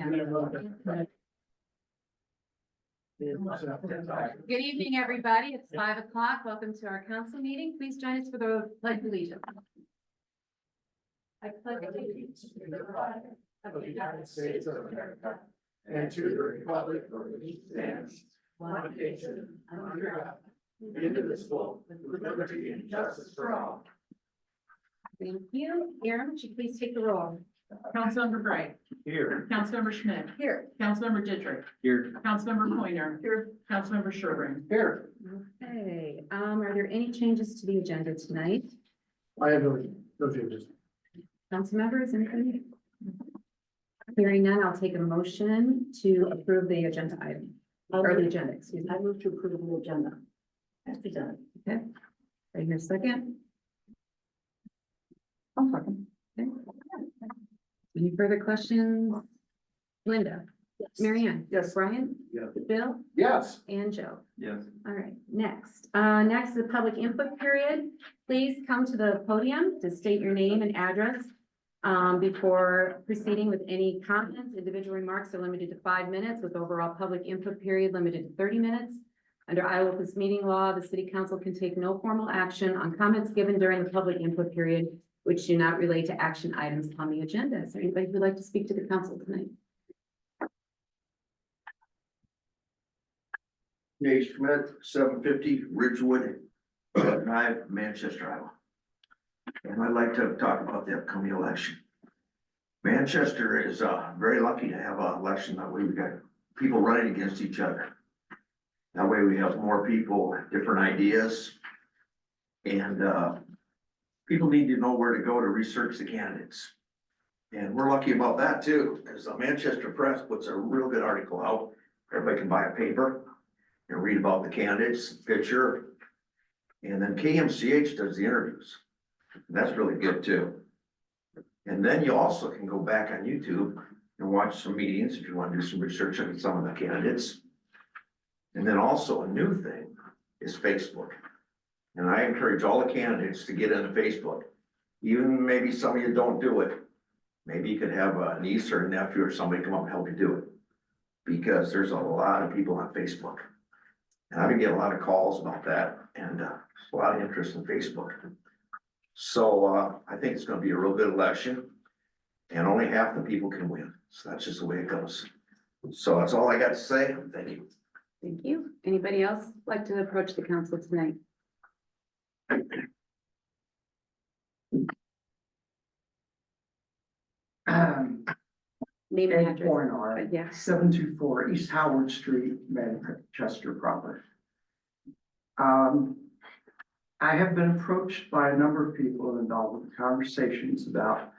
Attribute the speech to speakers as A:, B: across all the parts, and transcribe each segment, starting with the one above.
A: Good evening, everybody. It's 5 o'clock. Welcome to our council meeting. Please join us for the pledge of allegiance. I pledge allegiance to the flag of the United States of America and to the republic for which it stands, one nation, under God, indivisible, with liberty and justice for all. Thank you. Aaron, would you please take the roll?
B: Councilmember Bright.
C: Here.
B: Councilmember Schmidt.
A: Here.
B: Councilmember Dittrich.
C: Here.
B: Councilmember Pointer. Here. Councilmember Sherburne.
C: Here.
A: Okay, are there any changes to the agenda tonight?
C: I have no changes.
A: Council members, anything? Hearing none, I'll take a motion to approve the agenda item, or the agenda, excuse me.
D: I move to approve the agenda. As presented.
A: Okay. Right here, second.
D: I'll second.
A: Okay. Any further questions? Linda? Mary Ann?
D: Yes.
A: Brian?
C: Yes.
A: Bill?
C: Yes.
A: And Joe?
C: Yes.
A: All right, next. Next is the public input period. Please come to the podium to state your name and address. Before proceeding with any comments, individual remarks are limited to 5 minutes with overall public input period limited to 30 minutes. Under Iowa Open Meeting Law, the city council can take no formal action on comments given during the public input period, which do not relate to action items on the agenda. Is there anybody who'd like to speak to the council tonight?
E: Nate Schmidt, 750 Ridgewood Drive, Manchester, Iowa. And I'd like to talk about the upcoming election. Manchester is very lucky to have an election. That way we got people running against each other. That way we have more people, different ideas. And people need to know where to go to research the candidates. And we're lucky about that too, because the Manchester Press puts a real good article out. Everybody can buy a paper and read about the candidates, picture. And then KMCH does the interviews. And that's really good too. And then you also can go back on YouTube and watch some meetings if you want to do some research on some of the candidates. And then also a new thing is Facebook. And I encourage all the candidates to get into Facebook. Even maybe some of you don't do it. Maybe you could have a niece or a nephew or somebody come up and help you do it. Because there's a lot of people on Facebook. And I've been getting a lot of calls about that and a lot of interest in Facebook. So I think it's gonna be a real good election and only half the people can win. So that's just the way it goes. So that's all I got to say. Thank you.
A: Thank you. Anybody else like to approach the council tonight? Name and
F: Ed
A: address.
F: Fornar,
A: Yeah.
F: 724 East Howard Street, Manchester proper. I have been approached by a number of people involved with conversations about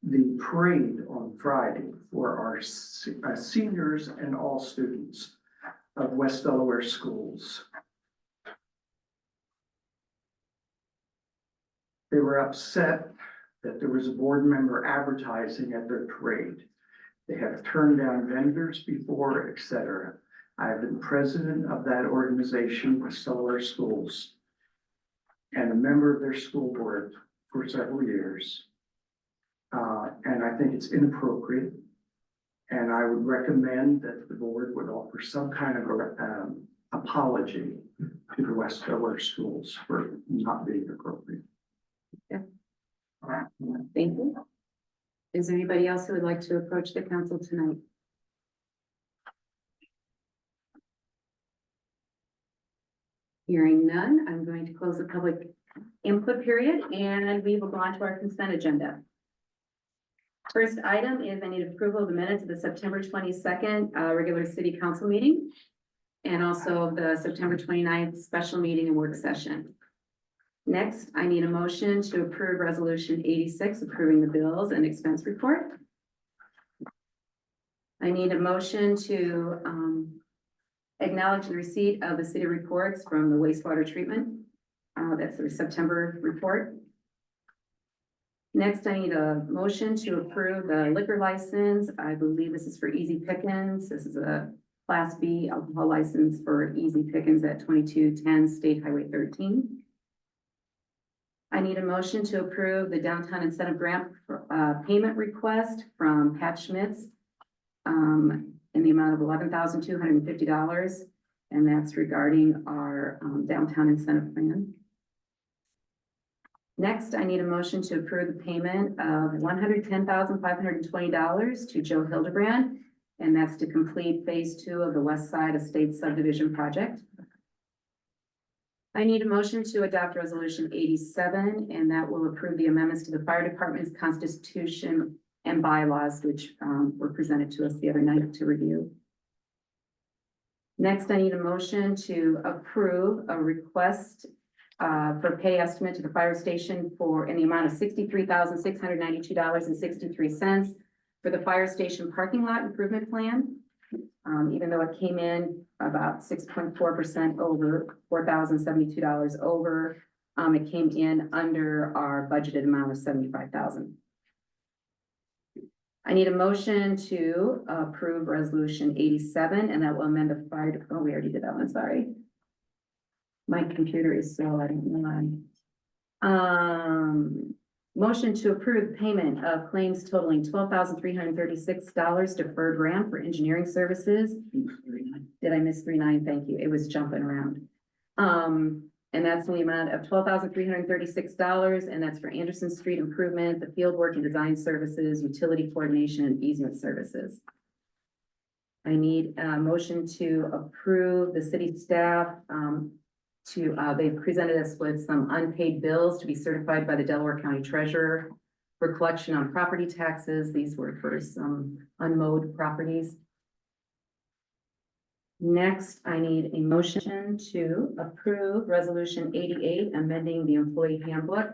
F: the parade on Friday for our seniors and all students of West Delaware schools. They were upset that there was a board member advertising at their parade. They have turned down vendors before, etc. I have been president of that organization, West Delaware Schools, and a member of their school board for several years. And I think it's inappropriate. And I would recommend that the board would offer some kind of apology to the West Delaware Schools for not being appropriate.
A: Thank you. Is there anybody else who would like to approach the council tonight? Hearing none, I'm going to close the public input period and we will go on to our consent agenda. First item is I need approval of the minutes of the September 22nd regular city council meeting and also the September 29th special meeting and work session. Next, I need a motion to approve resolution 86, approving the bills and expense report. I need a motion to acknowledge the receipt of the city reports from the wastewater treatment. That's the September report. Next, I need a motion to approve the liquor license. I believe this is for Easy Pickens. This is a Class B alcohol license for Easy Pickens at 2210 State Highway 13. I need a motion to approve the downtown incentive grant payment request from Pat Schmitz in the amount of $11,250. And that's regarding our downtown incentive plan. Next, I need a motion to approve the payment of $110,520 to Joe Hildebrand. And that's to complete phase 2 of the West Side Estate subdivision project. I need a motion to adopt resolution 87, and that will approve the amendments to the fire department's constitution and bylaws, which were presented to us the other night to review. Next, I need a motion to approve a request for pay estimate to the fire station in the amount of $63,692.63 for the fire station parking lot improvement plan. Even though it came in about 6.4% over, $4,072 over, it came in under our budgeted amount of $75,000. I need a motion to approve resolution 87, and that will amend the fire, oh, we already did that one, sorry. My computer is slow, I don't know why. Motion to approve payment of claims totaling $12,336 deferred grant for engineering services. Did I miss 39? Thank you. It was jumping around. And that's in the amount of $12,336, and that's for Anderson Street improvement, the field work and design services, utility coordination, and easement services. I need a motion to approve the city staff they presented us with some unpaid bills to be certified by the Delaware County Treasurer for collection on property taxes. These were for some unmowed properties. Next, I need a motion to approve resolution 88, amending the employee handbook.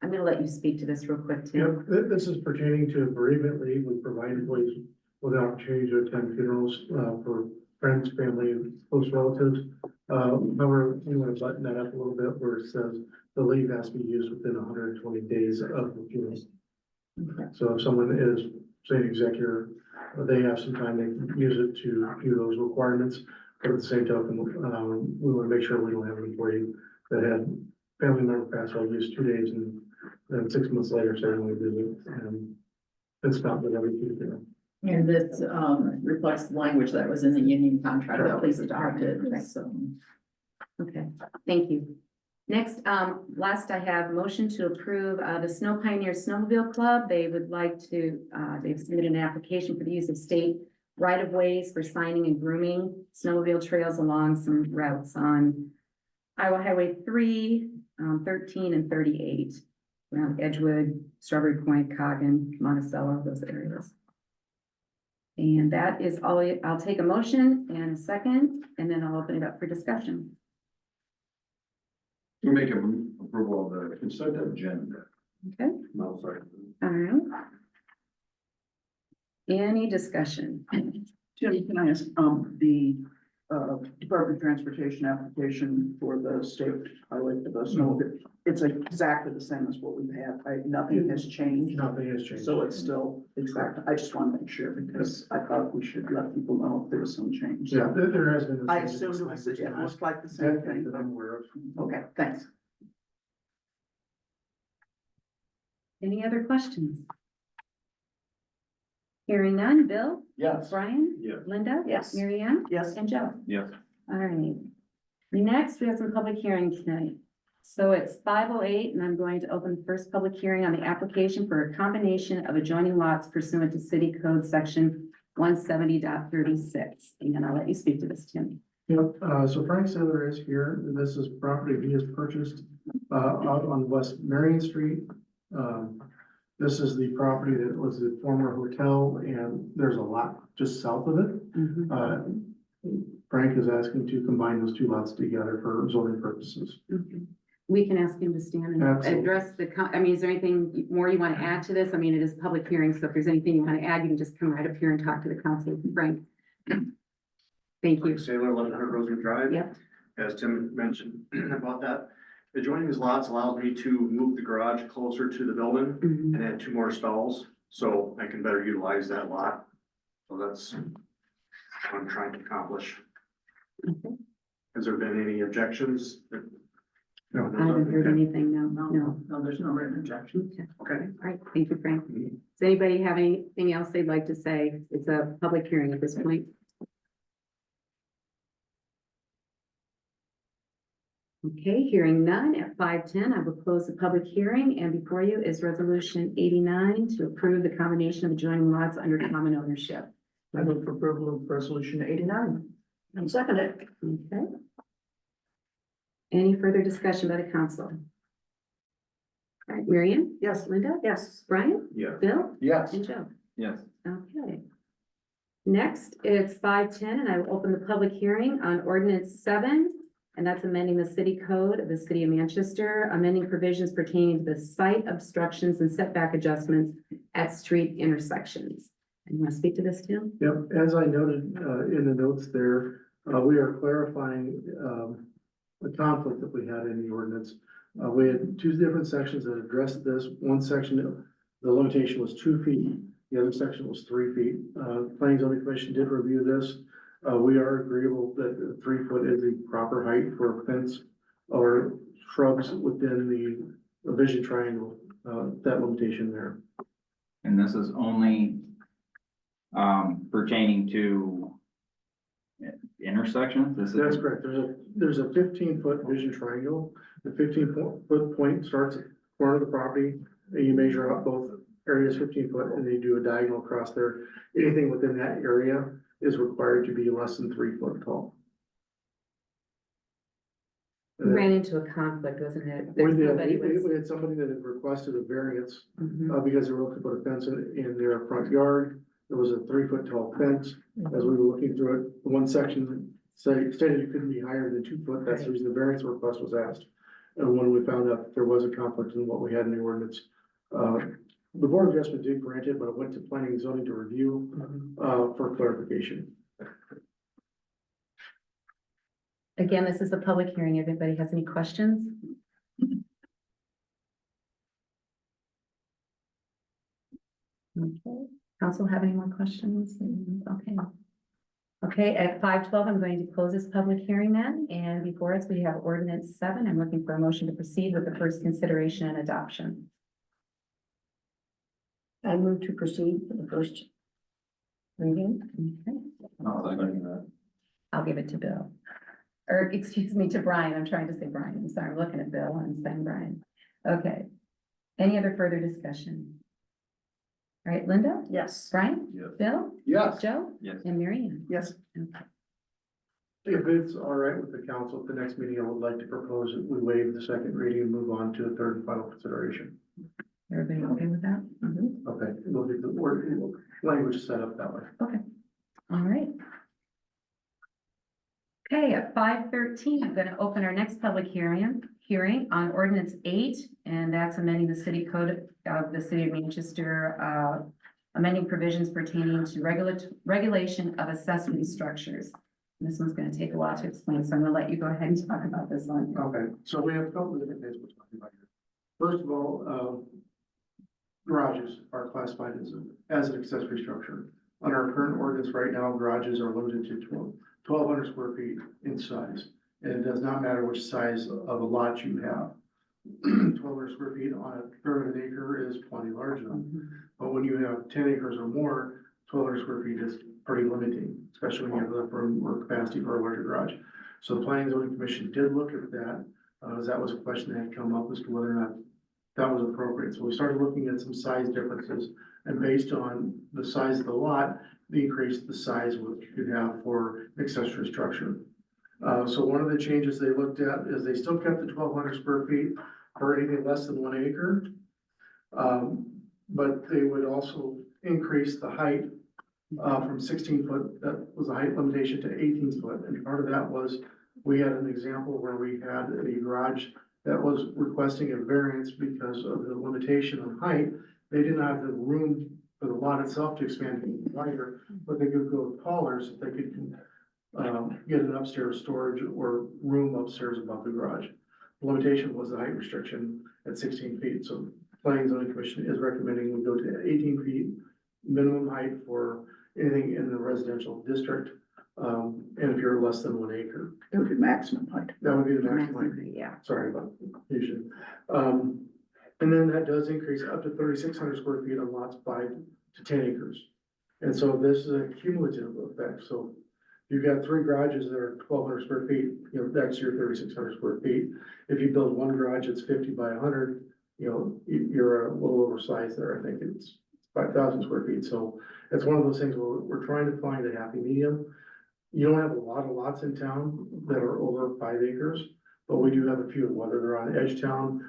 A: I'm gonna let you speak to this real quick, Tim.
C: This is pertaining to bereavement leave. We provide employees with the opportunity to attend funerals, for friends, family, and close relatives. However, we want to button that up a little bit where it says the leave has to be used within 120 days of the funeral. So if someone is, say, an executor, they have some time, they can use it to do those requirements. But at the same token, we want to make sure we don't have an employee that had family member pass away, use 2 days and then 6 months later, say, only visit. And it's not with every funeral.
B: And this, reflects the language that was in the union contract that police adopted,
A: Right.
B: so.
A: Okay, thank you. Next, last I have motion to approve, the Snow Pioneer Snowmobile Club. They would like to, they've submitted an application for the use of state right-of-ways for signing and grooming snowmobile trails along some routes on Iowa Highway 3, 13 and 38, around Edgewood, Strawberry Point, Coggin, Monticello, those areas. And that is all. I'll take a motion and a second, and then I'll open it up for discussion.
G: We make approval of the consent agenda.
A: Okay,
G: No, sorry.
A: all right. Any discussion?
F: Jim, can I ask, the, Department of Transportation application for the state highway for the snow, it's exactly the same as what we've had, right? Nothing has changed.
C: Nothing has changed.
F: So it's still exact. I just want to make sure because I thought we should let people know if there was some change.
C: Yeah, there has been.
F: I assumed it was, it looked like the same thing.
C: That I'm aware of.
F: Okay, thanks.
A: Any other questions? Hearing none. Bill?
C: Yes.
A: Brian?
G: Yes.
A: Linda?
F: Yes.
A: Mary Ann?
F: Yes.
A: And Joe?
G: Yes.
A: All right. Next, we have some public hearings tonight. So it's 5:08, and I'm going to open the first public hearing on the application for a combination of adjoining lots pursuant to City Code Section 170.36. And I'll let you speak to this, Tim.
C: Yep, so Frank Siller is here. This is property he has purchased, out on West Marion Street. This is the property that was the former hotel, and there's a lot just south of it. Frank is asking to combine those two lots together for zoning purposes.
A: Okay. We can ask him to stand and
C: Absolutely.
A: address I mean, is there anything more you want to add to this? I mean, it is a public hearing, so if there's anything you want to add, you can just come right up here and talk to the council, Frank. Thank you.
H: Sailor, 1100 Rosewood Drive.
A: Yep.
H: As Tim mentioned about that, adjoining these lots allows me to move the garage closer to the building
A: Mhm.
H: and add 2 more stalls, so I can better utilize that lot. So that's what I'm trying to accomplish.
A: Okay.
H: Has there been any objections?
C: No,
A: I haven't heard anything, no.
B: No, there's no written objection.
A: Okay.
H: Okay.
A: All right, thank you, Frank. Does anybody have anything else they'd like to say? It's a public hearing at this point. Okay, hearing none at 5:10, I will close the public hearing, and before you is resolution 89 to approve the combination of adjoining lots under common ownership.
B: I move for approval of resolution 89.
D: And second it.
A: Okay. Any further discussion by the council? All right, Marion,
B: Yes.
A: Linda,
D: Yes.
A: Brian,
G: Yeah.
A: Bill,
F: Yes.
A: and Joe.
G: Yes.
A: Okay. Next, it's 5:10, and I will open the public hearing on ordinance 7, and that's amending the city code of the city of Manchester, amending provisions pertaining to the site obstructions and setback adjustments at street intersections. And you want to speak to this, Tim?
C: Yep, as I noted, in the notes there, we are clarifying, a conflict that we had in the ordinance. We had two different sections that addressed this. One section, the limitation was 2 feet. The other section was 3 feet. Planning and Zoning Commission did review this. We are agreeable that 3 foot is the proper height for a fence or shrubs within the vision triangle, that limitation there.
I: And this is only pertaining to intersections? This
C: That's
I: is,
C: correct. There's a 15-foot vision triangle. The 15-foot point starts at the corner of the property, and you measure out both areas 15 foot, and they do a diagonal across there. Anything within that area is required to be less than 3 foot tall.
A: We ran into a conflict, wasn't it?
C: We did.
A: Somebody was-
C: We had somebody that had requested a variance,
A: Mhm.
C: because they were looking to put a fence in their front yard. It was a 3 foot tall fence. As we were looking through it, one section stated it couldn't be higher than 2 foot. That's the reason the variance request was asked. And when we found out there was a conflict in what we had in the ordinance, the board of adjustment did grant it, but it went to planning and zoning to review, for clarification.
A: Again, this is a public hearing. Everybody has any questions? Okay, council have any more questions? Okay. Okay, at 5:12, I'm going to close this public hearing then, and before us, we have ordinance 7. I'm looking for a motion to proceed with the first consideration and adoption.
D: I move to proceed for the first reading.
A: Okay,
I: no,
A: I'll give it to Bill. Or, excuse me, to Brian. I'm trying to say Brian. I'm sorry, I'm looking at Bill. I'm saying Brian. Okay. Any other further discussion? All right, Linda,
D: Yes.
A: Brian,
G: Yes.
A: Bill,
F: Yes.
A: Joe,
I: yes.
A: and Mary Ann.
F: Yes.
A: Okay.
C: If it's all right with the council, at the next meeting, I would like to propose that we waive the second reading and move on to the third and final consideration.
A: Everybody okay with that?
C: Okay, we'll get the word, language set up that way.
A: All right. Okay, at 5:13, I'm gonna open our next public hearing on ordinance 8, and that's amending the city code of the city of Manchester, amending provisions pertaining to regulation of accessory structures. And this one's gonna take a while to explain, so I'm gonna let you go ahead and talk about this one.
C: Okay, so we have a couple of different things we're talking about here. First of all, garages are classified as an accessory structure. On our current ordinance right now, garages are limited to 1,200 square feet in size. And it does not matter which size of a lot you have. 1,200 square feet on a third of an acre is plenty large enough. But when you have 10 acres or more, 1,200 square feet is pretty limiting, especially when you have enough room or capacity for a larger garage. So the Planning and Zoning Commission did look at that, as that was a question that had come up as to whether or not that was appropriate. So we started looking at some size differences, and based on the size of the lot, they increased the size of what you could have for accessory structure. So one of the changes they looked at is they still kept the 1,200 square feet for anything less than 1 acre. But they would also increase the height from 16 foot, that was the height limitation, to 18 foot. And part of that was, we had an example where we had a garage that was requesting a variance because of the limitation on height. They did not have the room for the lot itself to expand any wider, but they could go taller so they could get an upstairs storage or room upstairs above the garage. The limitation was the height restriction at 16 feet. So Planning and Zoning Commission is recommending we go to 18 feet minimum height for anything in the residential district. And if you're less than 1 acre,
D: It would be maximum height.
C: that would be the maximum.
A: Maximum, yeah.
C: Sorry about the confusion. And then that does increase up to 3,600 square feet on lots 5 to 10 acres. And so this is a cumulative effect, so you've got 3 garages that are 1,200 square feet, you know, that's your 3,600 square feet. If you build 1 garage that's 50 by 100, you know, you're a little oversized there, I think it's 5,000 square feet, so it's one of those things where we're trying to find a happy medium. You don't have a lot of lots in town that are over 5 acres, but we do have a few, whether they're on edge town,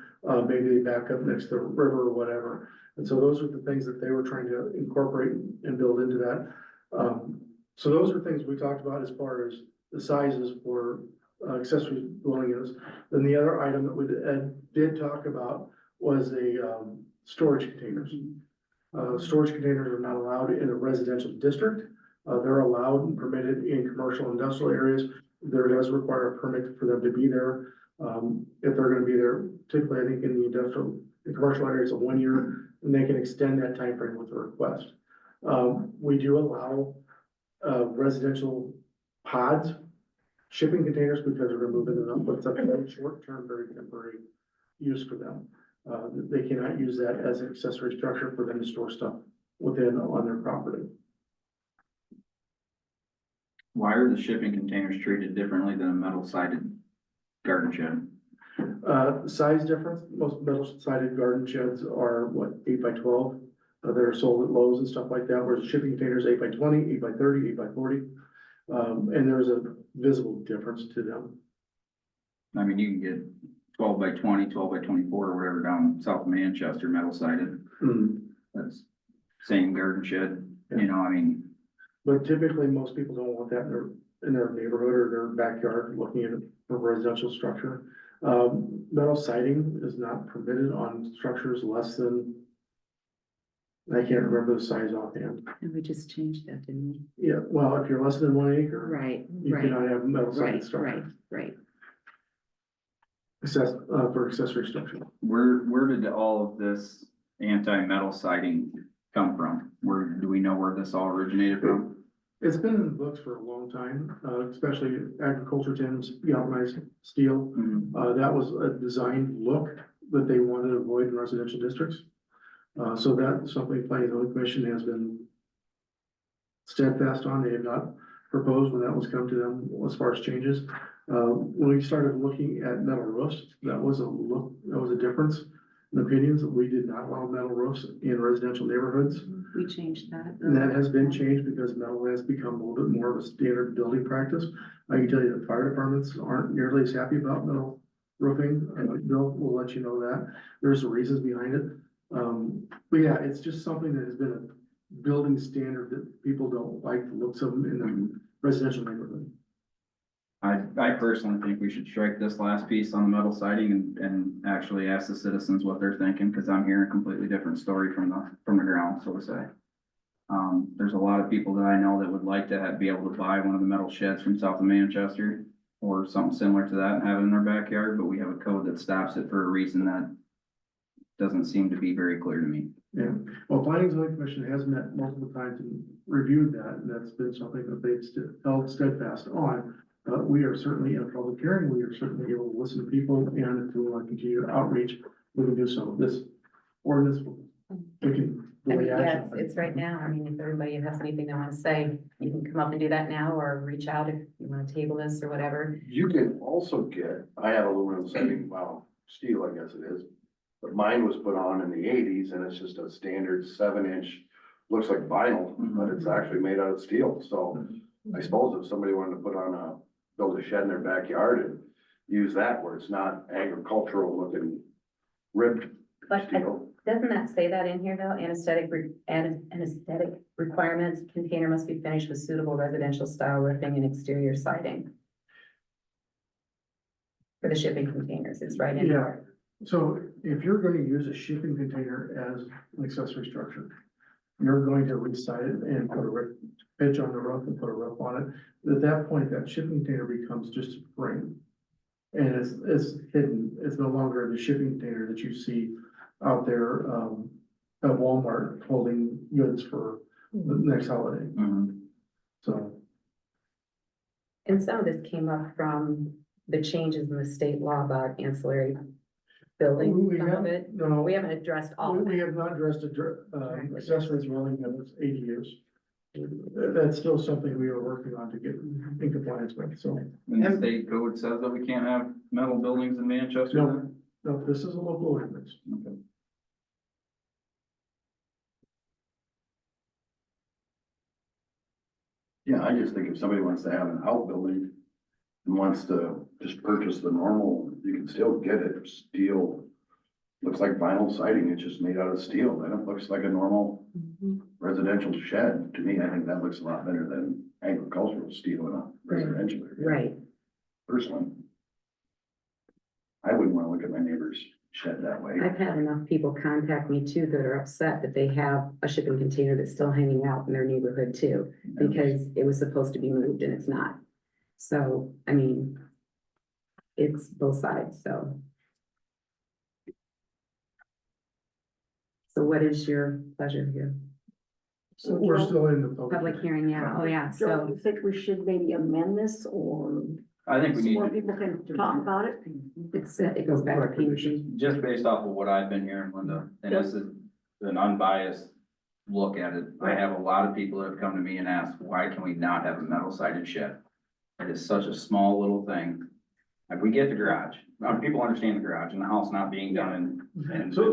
C: maybe they back up next to the river or whatever. And so those are the things that they were trying to incorporate and build into that. So those are things we talked about as far as the sizes for accessory dwelling units. Then the other item that we did talk about was storage containers. Storage containers are not allowed in a residential district. They're allowed and permitted in commercial and industrial areas. There does require a permit for them to be there. If they're gonna be there, typically, I think in the commercial areas of 1 year, and they can extend that time frame with a request. We do allow, residential pods, shipping containers, because we're moving them up, but it's a very short-term, very temporary use for them. They cannot use that as an accessory structure for them to store stuff within on their property.
I: Why are the shipping containers treated differently than a metal sided garden shed?
C: Size difference, most metal sided garden sheds are what, 8 by 12? They're sold at Lowe's and stuff like that, whereas shipping containers 8 by 20, 8 by 30, 8 by 40. And there's a visible difference to them.
I: I mean, you can get 12 by 20, 12 by 24 or whatever down south of Manchester, metal sided. That's same garden shed, you know, I mean,
C: But typically, most people don't want that in their neighborhood or their backyard, looking at a residential structure. Metal siding is not permitted on structures less than, I can't remember the size offhand.
A: And we just changed that, didn't we?
C: Yeah, well, if you're less than 1 acre,
A: Right,
C: you
A: right,
C: cannot have metal sided
A: right,
C: structure.
A: right.
C: For accessory structure.
I: where did all of this anti-metal siding come from? Do we know where this all originated from?
C: It's been in the books for a long time, especially agriculture tins, galvanized steel. That was a designed look that they wanted to avoid in residential districts. So that's something Planning and Zoning Commission has been steadfast on. They have not proposed when that was come to them as far as changes. When we started looking at metal roofs, that was a difference in opinions. We did not allow metal roofs in residential neighborhoods.
A: We changed that.
C: And that has been changed because metal has become a little bit more of a standard building practice. I can tell you that fire departments aren't nearly as happy about metal roofing. Bill will let you know that. There's reasons behind it. But yeah, it's just something that has been a building standard that people don't like the looks of them in the residential neighborhood.
I: I personally think we should strike this last piece on the metal siding and actually ask the citizens what they're thinking, cause I'm hearing a completely different story from the ground, so to say. There's a lot of people that I know that would like to be able to buy one of the metal sheds from south of Manchester or something similar to that and have it in their backyard, but we have a code that stops it for a reason that doesn't seem to be very clear to me.
C: Yeah, well, Planning and Zoning Commission has met multiple times and reviewed that, and that's been something that they've held steadfast on. We are certainly in a public hearing, we are certainly able to listen to people, and if we want to continue outreach, we can do some of this ordinance. We can.
A: I mean, yeah,
C: action.
A: it's right now. I mean, if everybody has anything they want to say, you can come up and do that now or reach out if you want to table this or whatever.
G: You can also get, I have aluminum siding, well, steel, I guess it is. But mine was put on in the 80s and it's just a standard 7-inch, looks like vinyl, but it's actually made out of steel. So I suppose if somebody wanted to build a shed in their backyard and use that where it's not agricultural looking ribbed
A: But
G: steel.
A: doesn't that say that in here though? Anesthetic requirements, container must be finished with suitable residential style roofing and exterior siding. For the shipping containers, it's right in
C: Yeah.
A: there.
C: So if you're going to use a shipping container as an accessory structure, you're going to reside it and put a pitch on the roof and put a roof on it. At that point, that shipping container becomes just a frame. And it's hidden. It's no longer the shipping container that you see out there, at Walmart holding goods for the next holiday. So
A: And some of this came up from the changes in the state law about ancillary building,
C: We
A: some of
C: have-
A: it.
C: No,
A: We haven't addressed all of
C: we
A: it.
C: have not addressed accessories dwelling units, ADUs. That's still something we are working on to get in compliance with, so.
I: And the state code says that we can't have metal buildings in Manchester?
C: No, no, this is a local ordinance.
I: Okay.
G: Yeah, I just think if somebody wants to have an outbuilding and wants to just purchase the normal, you can still get it, steel. Looks like vinyl siding, it's just made out of steel, and it looks like a normal residential shed. To me, I think that looks a lot better than agricultural steel in a residential area.
A: Right.
G: Personally. I wouldn't wanna look at my neighbor's shed that way.
A: I've had enough people contact me too that are upset that they have a shipping container that's still hanging out in their neighborhood too, because it was supposed to be moved and it's not. So, I mean, it's both sides, so. So what is your pleasure here?
D: So
C: We're
D: Joe,
C: still in the
A: Public hearing, yeah, oh yeah,
D: Joe,
A: so,
D: you think we should maybe amend this or
I: I think we
D: some
I: need
D: more
I: to,
D: people can talk about it?
A: it goes back to P and Z.
I: just based off of what I've been hearing, Linda, and this is an unbiased look at it. I have a lot of people that have come to me and asked, why can we not have a metal sided shed? It is such a small little thing. If we get the garage, people understand the garage and the house not being done in.
C: So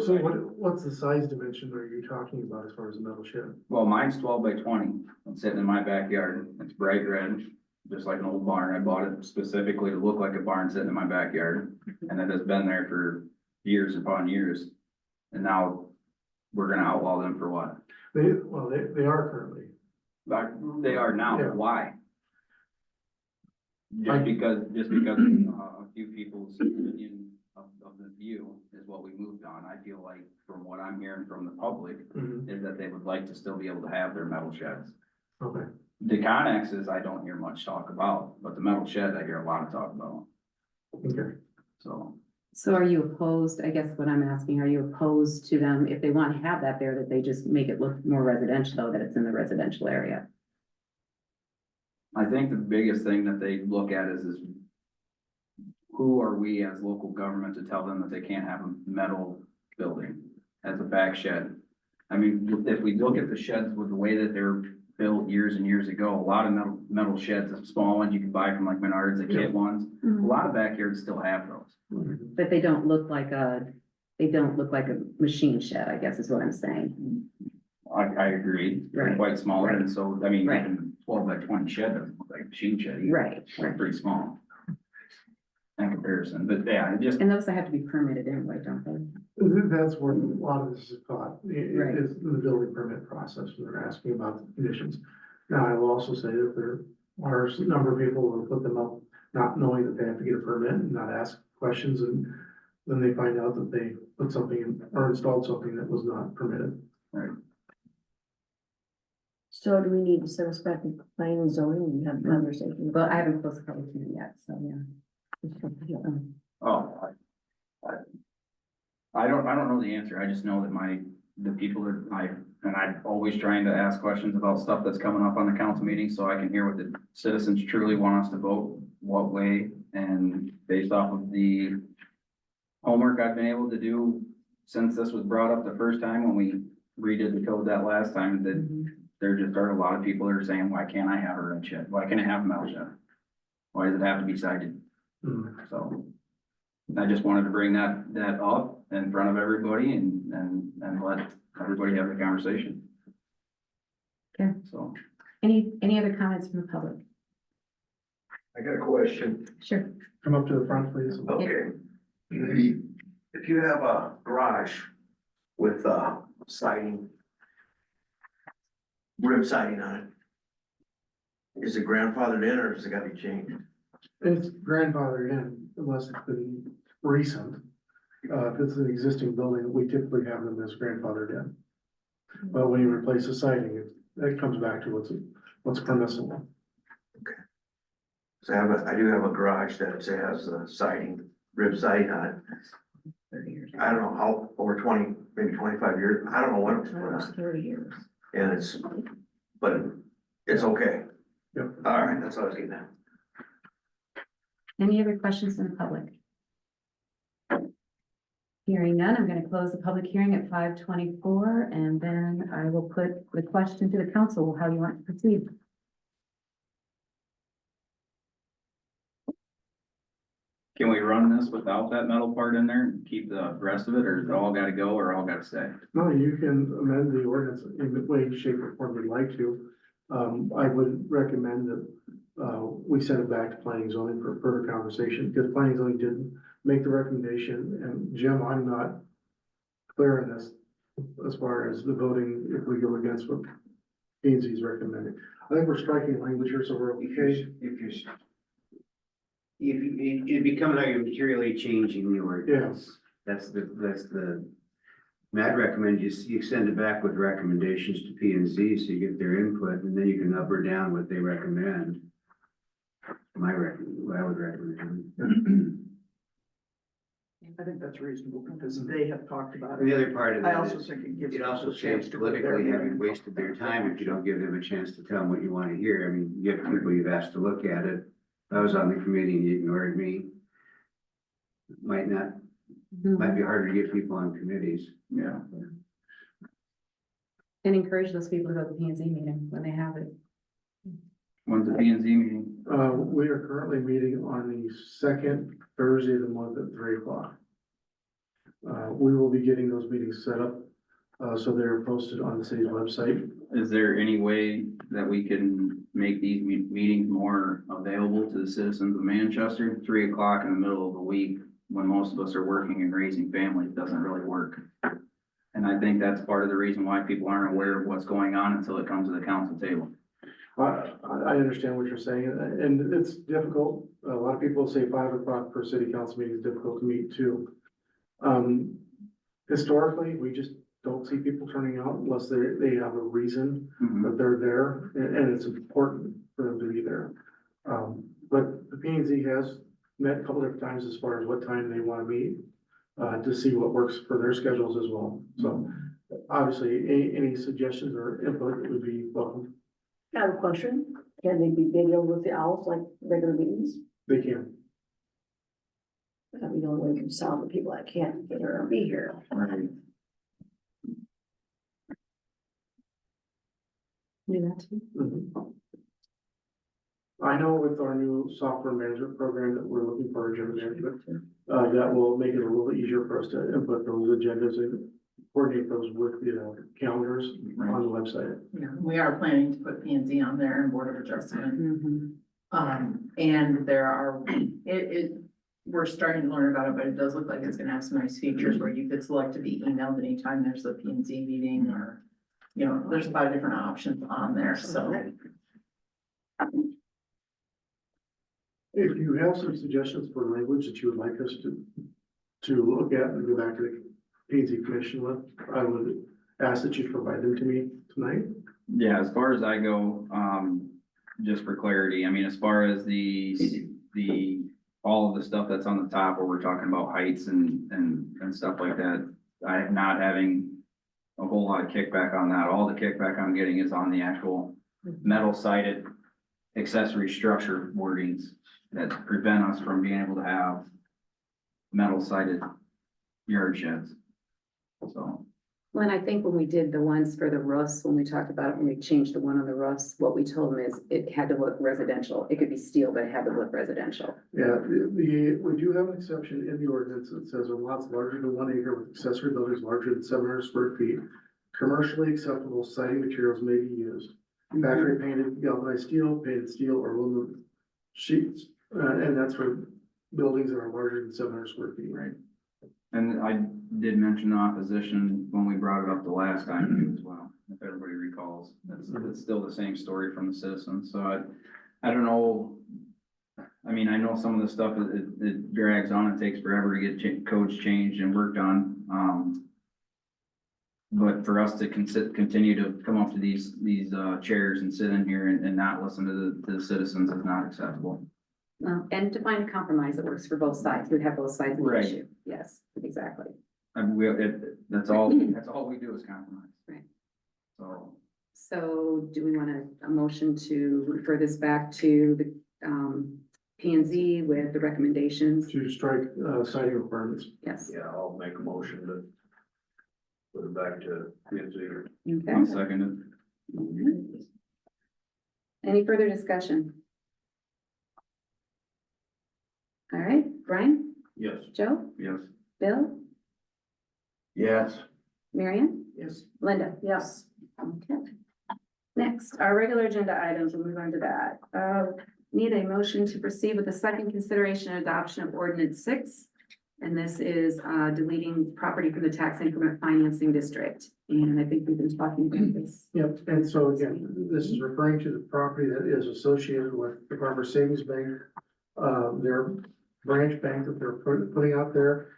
C: what's the size dimension are you talking about as far as a metal shed?
I: Well, mine's 12 by 20. It's sitting in my backyard. It's bright red, just like an old barn. I bought it specifically to look like a barn sitting in my backyard. And it has been there for years upon years. And now we're gonna outlaw them for what?
C: They are currently.
I: They are now,
C: Yeah.
I: but why?
C: I-
I: Just because a few people's opinion of the view is what we moved on. I feel like from what I'm hearing from the public is that they would like to still be able to have their metal sheds.
C: Okay.
I: The connexes, I don't hear much talk about, but the metal shed, I hear a lot of talk about,
C: Okay.
I: so.
A: So are you opposed, I guess what I'm asking, are you opposed to them, if they want to have that there, that they just make it look more residential, that it's in the residential area?
I: I think the biggest thing that they look at is who are we as local government to tell them that they can't have a metal building as a back shed? I mean, if we look at the sheds with the way that they're built years and years ago, a lot of metal sheds, the small ones you can buy from like Menards, the kit ones, a lot of backyards still have those.
A: But they don't look like a machine shed, I guess is what I'm saying.
I: I agree, they're
A: Right.
I: quite smaller, and so, I mean,
A: Right.
I: even 12 by 20 shed doesn't look like a machine shed either.
A: Right,
I: They're pretty small in comparison, but yeah, it just,
A: and those have to be permitted anyway, don't they?
C: That's where a lot of this is caught,
A: Right.
C: is the building permit process, when they're asking about the conditions. Now, I will also say that there are a number of people who put them up, not knowing that they have to get a permit and not ask questions, and then they find out that they put something in, or installed something that was not permitted.
D: So do we need to send us back to planning and zoning and have a conversation?
A: Well, I haven't closed the public hearing yet, so yeah.
I: oh, I don't know the answer, I just know that the people that I'm always trying to ask questions about stuff that's coming up on the council meeting, so I can hear what the citizens truly want us to vote, what way, and based off of the homework I've been able to do since this was brought up the first time, when we redid the code that last time, that there just are a lot of people that are saying, why can't I have a red shed? Why can't I have a metal shed? Why does it have to be sided? So I just wanted to bring that up in front of everybody and let everybody have the conversation.
A: Okay.
I: So,
A: Any other comments from the public?
E: I got a question.
A: Sure.
C: Come up to the front, please.
E: Okay. If you have a garage with siding, rib siding on it, is it grandfathered in or does it gotta be changed?
C: It's grandfathered in unless it's been recent. If it's an existing building, we typically have them as grandfathered in. But when you replace the siding, it comes back to what's permissible.
E: So I do have a garage that has siding, rib siding on it. I don't know how, over 20, maybe 25 years, I don't know when it was put
D: Almost
E: on,
D: 30 years.
E: and but it's okay.
C: Yep.
E: All right, that's what I was getting at.
A: Any other questions from the public? Hearing none, I'm going to close the public hearing at 5:24, and then I will put the question to the council, how you want to proceed.
I: Can we run this without that metal part in there and keep the rest of it, or is it all gotta go, or all gotta stay?
C: No, you can amend the ordinance in the way, shape, or form you'd like to. I would recommend that, we send it back to planning and zoning for further conversation, because planning and zoning didn't make the recommendation, and Jim, I'm not clear on this as far as the voting, if we go against what P and Z is recommending. I think we're striking language here, so we're okay.
J: It'd be coming out, you're materially changing the ordinance. That's the, I'd recommend you send it back with recommendations to P and Z, so you get their input, and then you can up or down what they recommend. What I would recommend.
F: I think that's reasonable because they have talked about
J: And the
F: it.
J: other part of
F: I
J: that
F: also
J: is,
F: think it gives.
J: it also
F: people a chance
J: saves
F: to put their
J: politically having
F: input.
J: wasted their time if you don't give them a chance to tell them what you want to hear. I mean, you have people you've asked to look at it. I was on the committee and you ignored me. Might be harder to get people on committees.
I: Yeah.
A: And encourage those people to go to the P and Z meeting when they have it.
I: When's the P and Z meeting?
C: We are currently meeting on the second Thursday of the month at 3:00. We will be getting those meetings set up, so they're posted on the city's website.
I: Is there any way that we can make these meetings more available to the citizens of Manchester? 3:00 in the middle of the week, when most of us are working and raising families, doesn't really work. And I think that's part of the reason why people aren't aware of what's going on until it comes to the council table.
C: I understand what you're saying, and it's difficult. A lot of people say 5:00 per city council meeting is difficult to meet too. Historically, we just don't see people turning out unless they have a reason that they're there, and it's important for them to be there. But the P and Z has met a couple different times as far as what time they want to meet, to see what works for their schedules as well. So obviously, any suggestions or input would be welcome.
D: I have a question. Can they be videoed with the owls like regular meetings?
C: They can.
D: That'd be the only way we can solve the people that can't get here or be here.
A: Do that too.
C: Mhm. I know with our new software management program that we're looking for agenda management, that will make it a little easier for us to input those agendas and coordinate those with the calendars on the website.
B: Yeah, we are planning to put P and Z on there and Board of Adjustment.
A: Mhm.
B: And there are, we're starting to learn about it, but it does look like it's gonna have some nice features where you could select to be emailed anytime there's a P and Z meeting or, you know, there's a lot of different options on there, so.
C: If you have some suggestions for language that you would like us to look at and go back to the P and Z commission with, I would ask that you provide them to me tonight.
I: Yeah, as far as I go, just for clarity, I mean, as far as all of the stuff that's on the top where we're talking about heights and stuff like that, I am not having a whole lot of kickback on that. All the kickback I'm getting is on the actual metal sided accessory structure wordings that prevent us from being able to have metal sided yard sheds. So.
A: Well, and I think when we did the ones for the roofs, when we talked about it, when we changed the one on the roofs, what we told them is it had to look residential. It could be steel, but it had to look residential.
C: Yeah, we do have an exception in the ordinance that says on lots larger than 1 acre with accessory buildings larger than 700 square feet, commercially acceptable siding materials may be used. Factory painted galvanized steel, painted steel, or aluminum sheets, and that's for buildings that are larger than 700 square feet, right?
I: And I did mention the opposition when we brought it up the last time as well, if everybody recalls. It's still the same story from the citizens, so I don't know. I mean, I know some of the stuff, it drags on, it takes forever to get codes changed and worked on. But for us to continue to come up to these chairs and sit in here and not listen to the citizens is not acceptable.
A: And to find a compromise that works for both sides. We have both sides of the
I: Right.
A: issue. Yes, exactly.
I: And that's all we do is compromise.
A: Right.
I: So,
A: So do we want a motion to refer this back to the P and Z with the recommendations.
C: To strike, citing requirements.
A: Yes,
G: Yeah, I'll make a motion to put it back to P and Z.
A: okay.
I: I'll second it.
A: Mhm. Any further discussion? All right, Brian,
G: Yes.
A: Joe,
I: Yes.
A: Bill,
G: Yes.
A: Marion,
F: Yes.
A: Linda? Yes. Okay. Next, our regular agenda items, we'll move on to that. Need a motion to proceed with the second consideration and adoption of ordinance 6. And this is deleting property from the tax increment financing district. And I think we've been talking about this.
C: Yep, and so again, this is referring to the property that is associated with the Farmer Savings Bank, their branch bank that they're putting out there.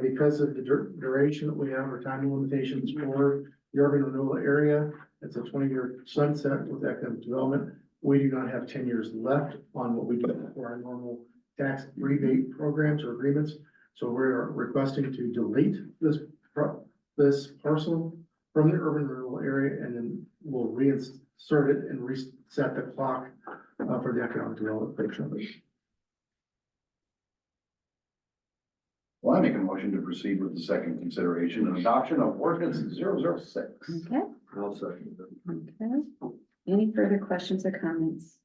C: Because of the duration that we have, or time limitations for the urban renewal area, it's a 20-year sunset with economic development. We do not have 10 years left on what we do for our normal tax rebate programs or agreements. So we're requesting to delete this parcel from the urban renewal area, and then we'll reinsert it and reset the clock for the economic development portion of it.
G: Well, I make a motion to proceed with the second consideration and adoption of ordinance 006.
A: Okay,
G: I'll second it.
A: okay. Any further questions or comments?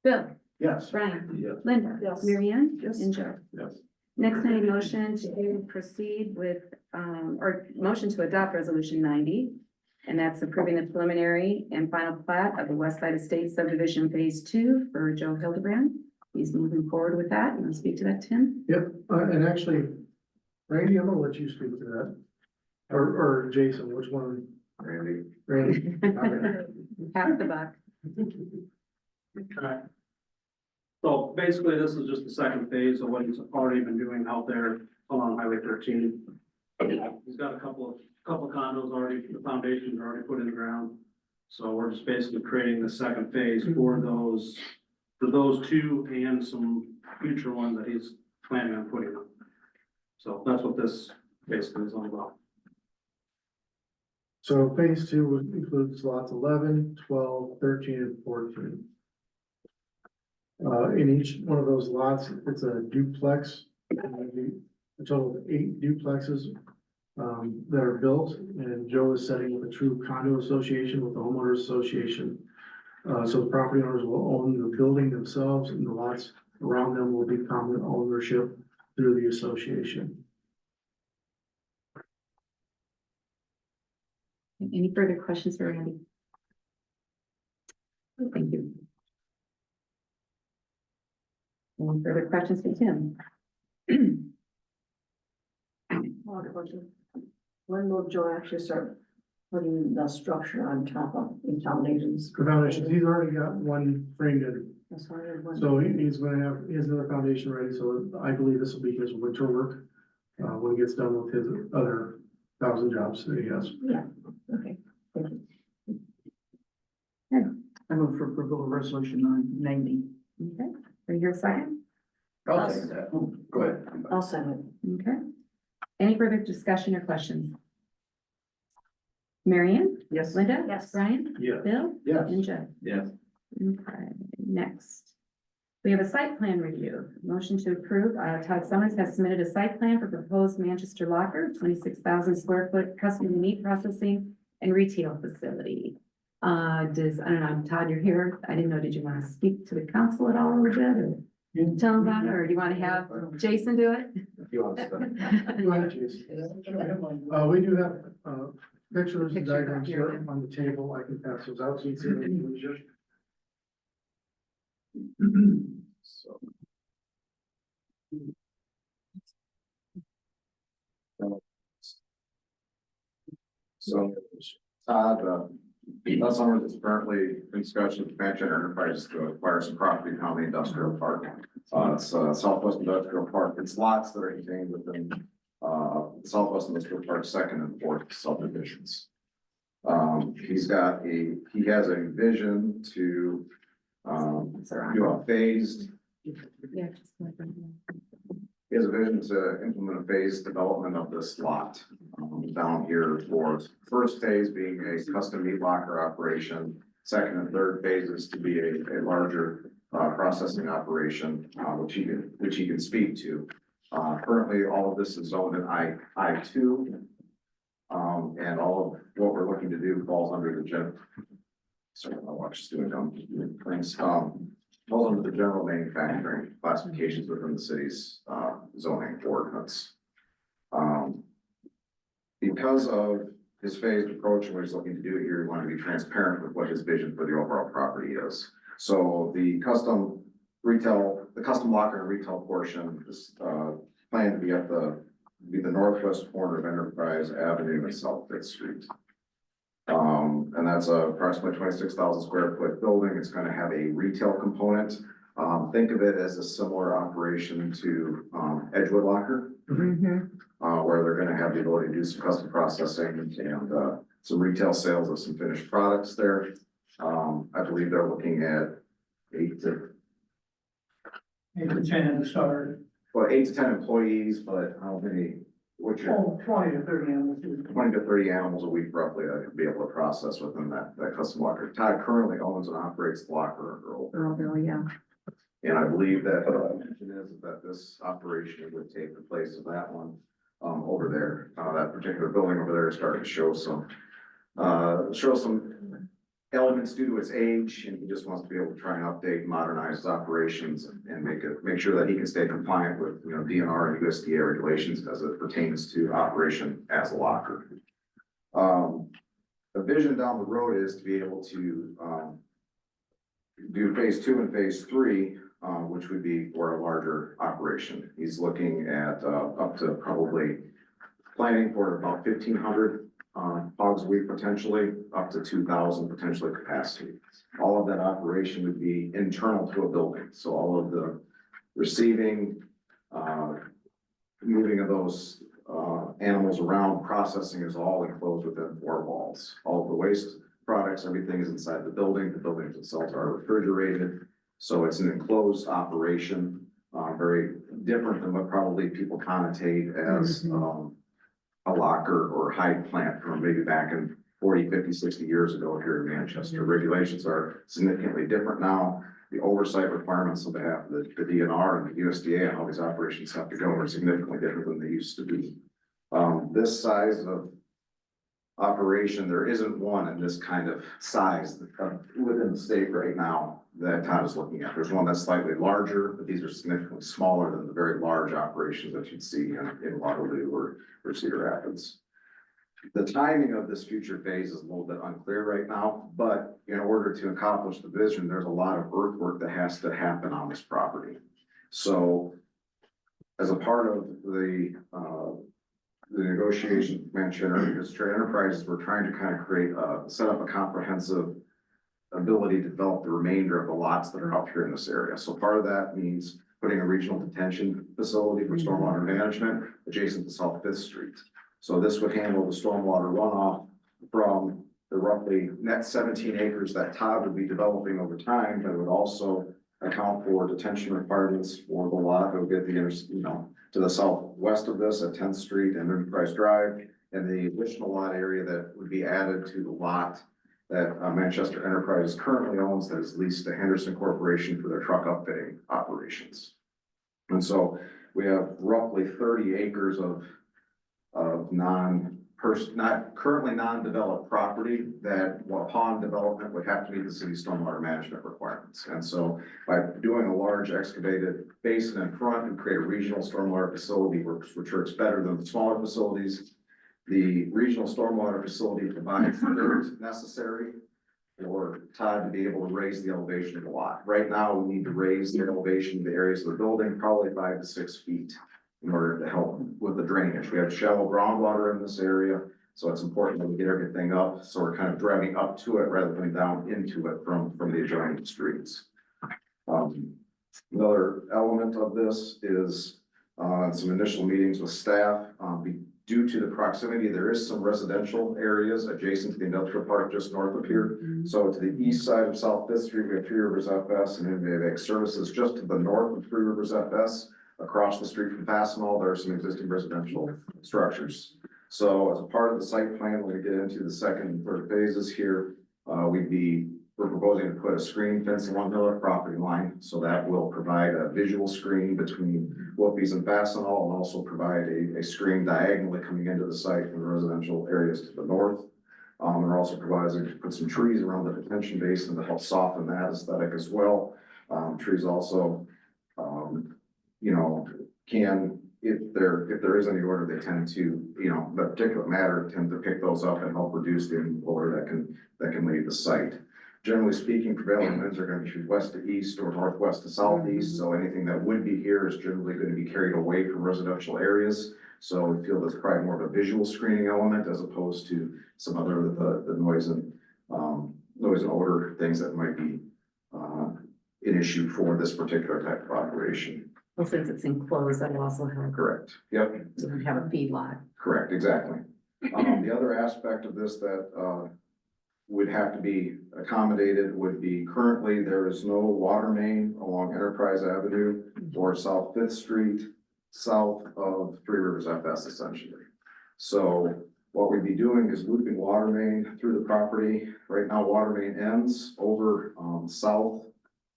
A: Bill,
G: Yes.
A: Brian,
G: Yes.
A: Linda?
D: Yes.
A: Marianne?
F: Yes.
A: And Joe?
G: Yes.
A: Next, I need a motion to proceed with, or motion to adopt resolution 90. And that's approving the preliminary and final plat of the West Side Estate subdivision phase 2 for Joe Hildebrand. He's moving forward with that. You want to speak to that, Tim?
C: Yep, and actually, Randy, I'm gonna let you speak to that. Or Jason, which one?
G: Randy.
C: Randy? Okay.
A: Pass the buck.
H: Okay. So basically, this is just the second phase of what he's already been doing out there along Highway 13. He's got a couple of condos already, the foundations are already put in the ground. So we're just basically creating the second phase for those two and some future ones that he's planning on putting up. So that's what this basically is all about.
C: So phase 2 would include slots 11, 12, 13, and 14. In each one of those lots, it's a duplex, a total of 8 duplexes that are built, and Joe is setting up a true condo association with the homeowners association. So the property owners will own the building themselves, and the lots around them will be common ownership through the association.
A: Any further questions for Randy? Thank you. Any further questions for Tim?
D: When will Joe actually start putting the structure on top of the foundations?
C: The foundations, he's already got one framed in,
D: That's why I wondered.
C: so he's gonna have, he has another foundation ready, so I believe this will be his winter work. When he gets done with his other 1,000 jobs that he has.
D: Yeah, okay, thank you.
F: I move for approval of resolution 90.
A: Okay, are you here a second?
G: I'll second that. Go ahead.
D: I'll send
A: Okay. Any further discussion or questions? Marianne?
F: Yes.
A: Linda?
D: Yes.
A: Brian?
G: Yes.
A: Bill?
G: Yes.
A: And Joe?
I: Yes.
A: Okay, next. We have a site plan review. Motion to approve. Todd Summers has submitted a site plan for proposed Manchester Locker, 26,000 square foot custom meat processing and retail facility. I don't know, Todd, you're here. I didn't know, did you want to speak to the council at all a little bit or tell them about it, or do you want to have Jason do it?
G: If you want to start.
C: Go ahead, Jason. We do have, pictures and
A: Picture
C: diagrams
A: here.
C: here on the table. I can pass those out so you can see them.
G: So.
K: So, Todd, Todd Summers is currently in discussion with Manchester Enterprises to acquire some property in the industrial park. It's Southwest Industrial Park. It's lots that are contained within Southwest Industrial Park second and fourth subdivisions. He has a vision to do a phased,
A: Yeah, just like that.
K: he has a vision to implement a phased development of this lot down here for first phase being a custom meat locker operation. Second and third phases to be a larger processing operation, which he can speak to. Currently, all of this is zoned in I2. And all of what we're looking to do falls under the sorry, my watch is doing dumb things. Falls under the general manufacturing classifications within the city's, zoning ordinance. Because of his phased approach and what he's looking to do here, we want to be transparent with what his vision for the overall property is. So the custom locker and retail portion is, planned to be at the northwest corner of Enterprise Avenue and South Fifth Street. And that's approximately 26,000 square foot building. It's going to have a retail component. Think of it as a similar operation to, Edgewood Locker. Where they're gonna have the ability to do some custom processing and, some retail sales of some finished products there. I believe they're looking at 8 to
F: 10 to start.
K: 8 to 10 employees, but how many, what's your
F: 20 to 30 animals.
K: 20 to 30 animals a week roughly that could be able to process within that custom locker. Todd currently owns and operates the locker over.
D: Yeah.
K: And I believe that, mention is that this operation would take the place of that one, over there. That particular building over there is starting to show some elements due to its age, and he just wants to be able to try and update, modernize his operations and make sure that he can stay compliant with, DNR and USDA regulations as it pertains to operation as a locker. The vision down the road is to be able to, do phase 2 and phase 3, which would be for a larger operation. He's looking at up to probably planning for about 1,500 hogs a week potentially, up to 2,000 potentially capacity. All of that operation would be internal to a building. So all of the receiving, moving of those animals around, processing is all enclosed within 4 walls. All of the waste products, everything is inside the building. The buildings themselves are refrigerated. So it's an enclosed operation, very different than what probably people connotate as a locker or hide plant from maybe back in 40, 50, 60 years ago here in Manchester. Regulations are significantly different now. The oversight requirements on behalf of the DNR and the USDA and how these operations have to go are significantly different than they used to be. This size of operation, there isn't one in this kind of size within the state right now that Todd is looking at. There's one that's slightly larger, but these are significantly smaller than the very large operations that you'd see in Waterloo or Cedar Rapids. The timing of this future phase is a little bit unclear right now, but in order to accomplish the vision, there's a lot of earthwork that has to happen on this property. So as a part of the negotiation with Manchester Enterprises, we're trying to kind of set up a comprehensive ability to develop the remainder of the lots that are out here in this area. So part of that means putting a regional detention facility for stormwater management adjacent to South Fifth Street. So this would handle the stormwater runoff from the roughly net 17 acres that Todd would be developing over time, but it would also account for detention requirements for the lot that would get to the southwest of this at 10th Street and Enterprise Drive, and the additional lot area that would be added to the lot that Manchester Enterprise currently owns that is leased to Henderson Corporation for their truck upfitting operations. And so we have roughly 30 acres of not currently non-developed property that upon development would have to meet the city's stormwater management requirements. And so by doing a large excavated basin in front and create a regional stormwater facility, which works better than the smaller facilities, the regional stormwater facility provides the dirt necessary for Todd to be able to raise the elevation of the lot. Right now, we need to raise the elevation of the areas of the building probably 5 to 6 feet in order to help with the drainage. We have shallow groundwater in this area, so it's important that we get everything up. So we're kind of driving up to it rather than down into it from the adjoining streets. Another element of this is some initial meetings with staff. Due to the proximity, there is some residential areas adjacent to the industrial park just north of here. So to the east side of South Fifth Street, we have Three Rivers FS, and then we have services just to the north of Three Rivers FS. Across the street from Fastenal, there are some existing residential structures. So as a part of the site plan, when we get into the second and third phases here, we'd be we're proposing to put a screen fence along the property line, so that will provide a visual screen between Wilkies and Fastenal, and also provide a screen diagonally coming into the site from the residential areas to the north. And also provides, put some trees around the detention basin to help soften that aesthetic as well. Trees also, you know, can, if there is any order, they tend to, you know, the particulate matter tend to pick those up and help reduce the odor that can leave the site. Generally speaking, prevailing winds are going to be west to east or northwest to southeast, so anything that would be here is generally going to be carried away from residential areas. So we feel that's probably more of a visual screening element as opposed to some other of the noise and odor things that might be an issue for this particular type of operation.
A: Well, since it's enclosed, that'll also help.
K: Correct. Yep.
A: So we have a feedlot.
K: Correct, exactly. The other aspect of this that would have to be accommodated would be currently there is no water main along Enterprise Avenue or South Fifth Street, south of Three Rivers FS essentially. So what we'd be doing is looping water main through the property. Right now, water main ends over south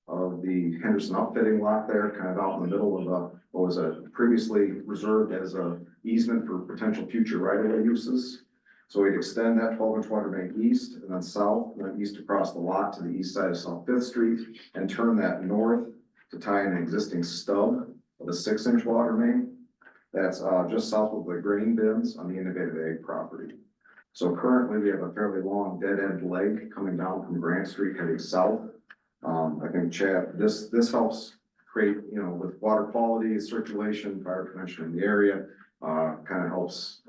K: of the Henderson Outfitting lot there, kind of out in the middle of what was previously reserved as a easement for potential future right-of-way uses. So we'd extend that 12-inch water main east and then south, and then east across the lot to the east side of South Fifth Street, and turn that north to tie in an existing stub of a 6-inch water main. That's just south of the grain bins on the Innovative Ag property. So currently we have a fairly long dead end leg coming down from Grant Street heading south. I think Chad, this helps create, you know, with water quality, circulation, fire prevention in the area, kind of helps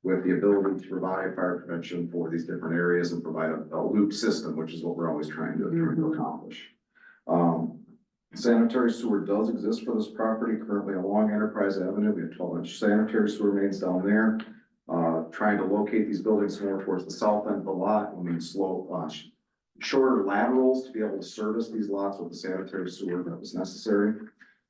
K: with the ability to provide fire prevention for these different areas and provide a loop system, which is what we're always trying to accomplish. Sanitary sewer does exist for this property currently along Enterprise Avenue. We have 12-inch sanitary sewer mains down there. Trying to locate these buildings more towards the south end of the lot. We need shorter laterals to be able to service these lots with the sanitary sewer that was necessary.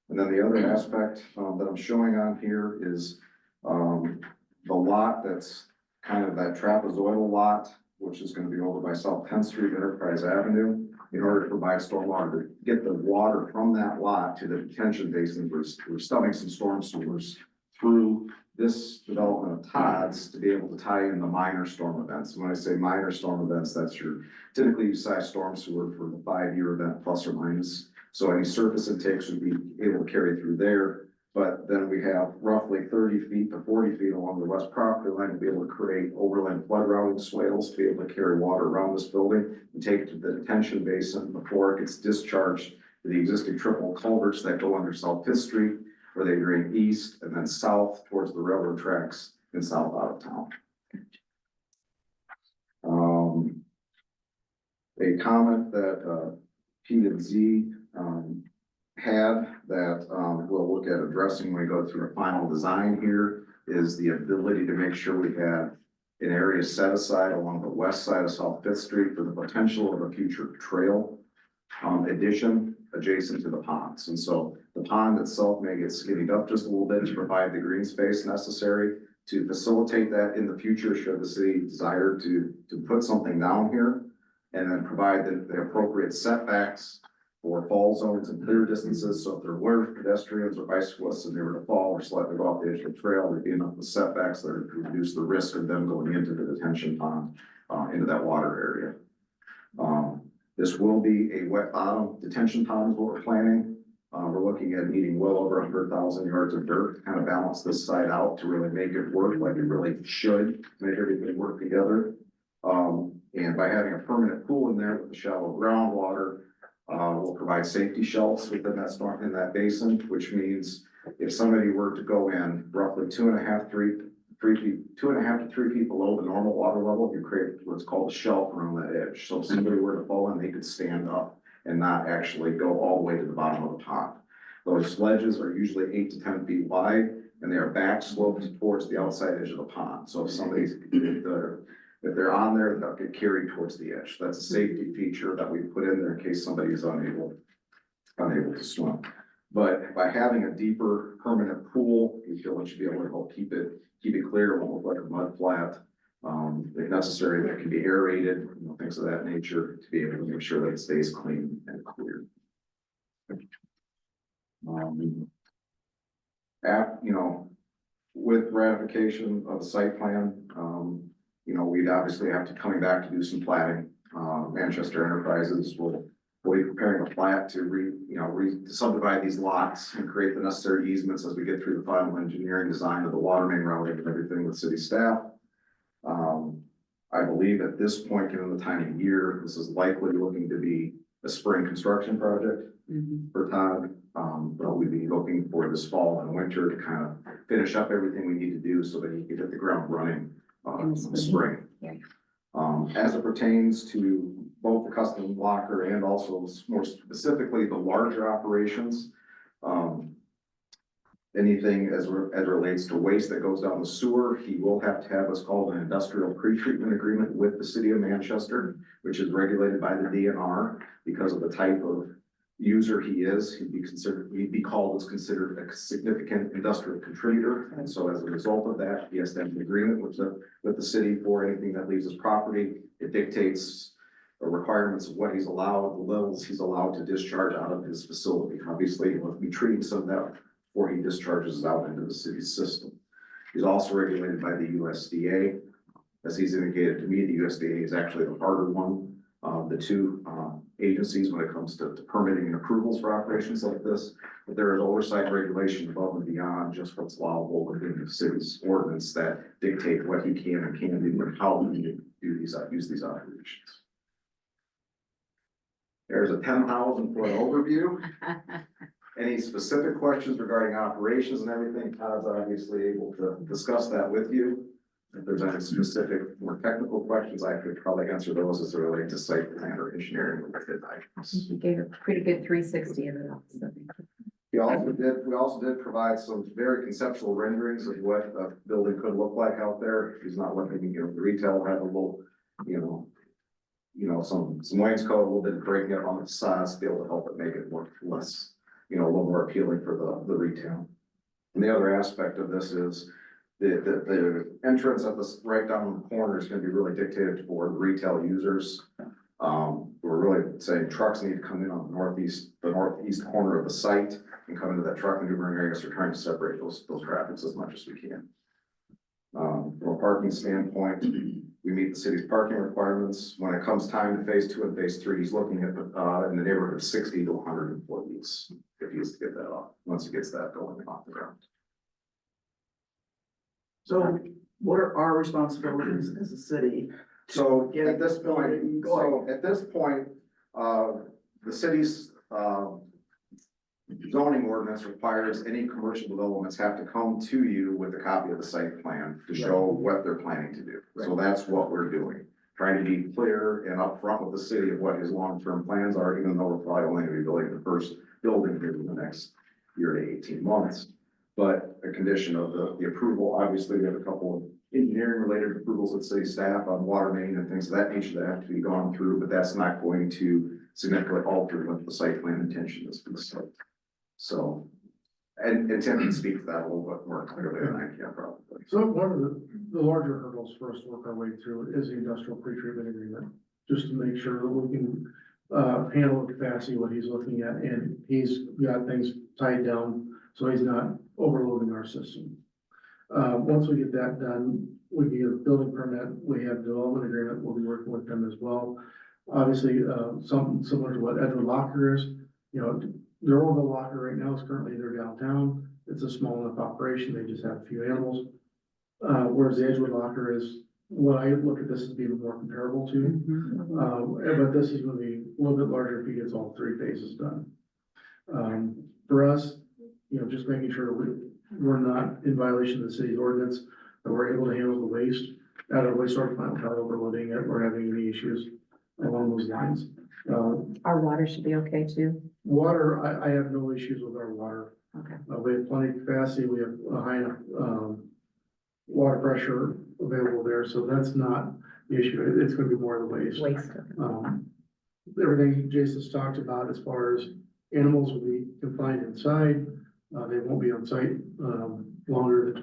K: And then the other aspect that I'm showing on here is the lot that's kind of that trapezoidal lot, which is going to be over by South 10th Street, Enterprise Avenue, in order to provide stormwater, to get the water from that lot to the detention basin. We're stubbing some storm sewers through this development of Todd's to be able to tie in the minor storm events. When I say minor storm events, that's your typically size storm sewer for the 5-year event plus or minus. So any surface intakes would be able to carry through there. But then we have roughly 30 feet to 40 feet along the west property line to be able to create overland flood routing swales to be able to carry water around this building and take it to the detention basin before it gets discharged to the existing triple culverts that go under South Fifth Street, where they drain east and then south towards the railroad tracks and south out of town. A comment that P&Z had that we'll look at addressing when we go through a final design here is the ability to make sure we have an area set aside along the west side of South Fifth Street for the potential of a future trail addition adjacent to the ponds. And so the pond itself may get skinnied up just a little bit to provide the green space necessary to facilitate that in the future should the city desire to put something down here, and then provide the appropriate setbacks for fall zones and clear distances. So if there were pedestrians or bicyclists and they were to fall or slightly go off the edge of the trail, there'd be enough of setbacks that would reduce the risk of them going into the detention pond, into that water area. This will be a wet bottom detention pond is what we're planning. We're looking at needing well over 100,000 yards of dirt to kind of balance this site out to really make it work like it really should, make everything work together. And by having a permanent pool in there with the shallow groundwater, we'll provide safety shelves within that storm in that basin, which means if somebody were to go in roughly 2.5 to 3 feet below the normal water level, you create what's called a shelf around that edge. So if somebody were to fall in, they could stand up and not actually go all the way to the bottom of the pond. Those ledges are usually 8 to 10 feet wide, and they are back sloped towards the outside edge of the pond. So if somebody's, if they're on there, they'll get carried towards the edge. That's a safety feature that we put in there in case somebody is unable to swim. But by having a deeper permanent pool, we feel it should be able to help keep it clear. It won't look like a mud flat. If necessary, that can be aerated, things of that nature, to be able to make sure that it stays clean and clear. With ratification of the site plan, we'd obviously have to coming back to do some plating. Manchester Enterprises will be preparing a plat to to subdivide these lots and create the necessary easements as we get through the final engineering design of the water main routing and everything with city staff. I believe at this point, given the time of year, this is likely looking to be a spring construction project for Todd. But we'd be looking for this fall and winter to kind of finish up everything we need to do so that he can hit the ground running in the spring.
A: Yeah.
K: As it pertains to both the custom locker and also more specifically the larger operations, anything as relates to waste that goes down the sewer, he will have to have what's called an industrial pre-treatment agreement with the city of Manchester, which is regulated by the DNR because of the type of user he is. He'd be called as considered a significant industrial contributor. And so as a result of that, he has to have an agreement with the city for anything that leaves his property. It dictates the requirements of what he's allowed, the levels he's allowed to discharge out of his facility. Obviously, he'll be treating some of that before he discharges out into the city's system. He's also regulated by the USDA. As he's indicated to me, the USDA is actually the harder one of the two agencies when it comes to permitting and approvals for operations like this. But there is oversight regulation above and beyond just what's allowable within the city's ordinance that dictate what he can and can't do and how he can use these operations. There's a 10,000-foot overview. Any specific questions regarding operations and everything, Todd's obviously able to discuss that with you. If there's any specific, more technical questions, I could probably answer those as they relate to site plan or engineering related items.
A: You gave a pretty good 360 of it all, so.
K: We also did provide some very conceptual renderings of what a building could look like out there. He's not looking, the retail have a little, some wainscot, a little bit of breaking up on the sides to be able to help it make it look less, a little more appealing for the retail. And the other aspect of this is the entrance at this right down in the corner is going to be really dictated for the retail users. We're really saying trucks need to come in on the northeast corner of the site and come into that truck maneuvering area. So we're trying to separate those traffics as much as we can. From a parking standpoint, we meet the city's parking requirements. When it comes time to phase 2 and phase 3, he's looking at in the neighborhood of 60 to 100 employees if he is to get that off, once he gets that going off the ground.
B: So what are our responsibilities as a city?
K: So
B: Get
K: at this point,
B: going.
K: The city's zoning ordinance requires any commercial developments have to come to you with a copy of the site plan to show what they're planning to do. So that's what we're doing, trying to be clear and upfront with the city of what his long-term plans are, even though we're probably only going to be building the first building here in the next year to 18 months. But a condition of the approval, obviously, we have a couple of engineering related approvals with city staff on water main and things of that nature that have to be gone through, but that's not going to significantly alter what the site plan intention is for the site. So, and Tim can speak to that a little bit more clearly than I can probably.
C: So one of the larger hurdles for us to work our way through is the industrial pre-treatment agreement, just to make sure that we can handle the capacity, what he's looking at, and he's got things tied down, so he's not overloading our system. Once we get that done, we get a building permit, we have development agreement, we'll be working with them as well. Obviously, something similar to what Edward Locker is, their Orville Locker right now is currently in their downtown. It's a small enough operation, they just have a few animals. Whereas the Edgewood Locker is what I look at this as being more comparable to. But this is gonna be a little bit larger if he gets all 3 phases done. For us, just making sure we're not in violation of the city's ordinance, that we're able to handle the waste at our wastewater plant without overloading it or having any issues along those lines.
A: Our water should be okay too.
C: Water, I have no issues with our water.
A: Okay.
C: We have plenty of capacity, we have a high enough, water pressure available there, so that's not the issue. It's gonna be more of the waste.
A: Waste.
C: Everything Jason's talked about as far as animals will be confined inside. They won't be on site, longer than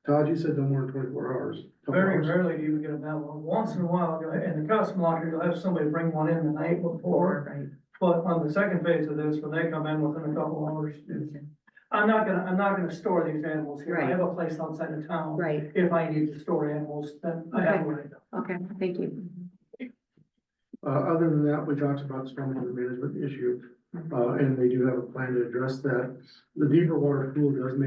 C: Todd, you said no more than 24 hours. Couple
L: Very
C: hours.
L: rarely do you get a bad one. Once in a while, in the custom locker, you'll have somebody bring one in the night before.
A: Right.
L: But on the second phase of this, when they come in within a couple hours, I'm not gonna store these animals here. I have a place outside of town.
A: Right,
L: If I need to store animals, then I have one.
A: okay, thank you.
C: Other than that, we talked about stormwater management issue, and they do have a plan to address that. The deeper water pool does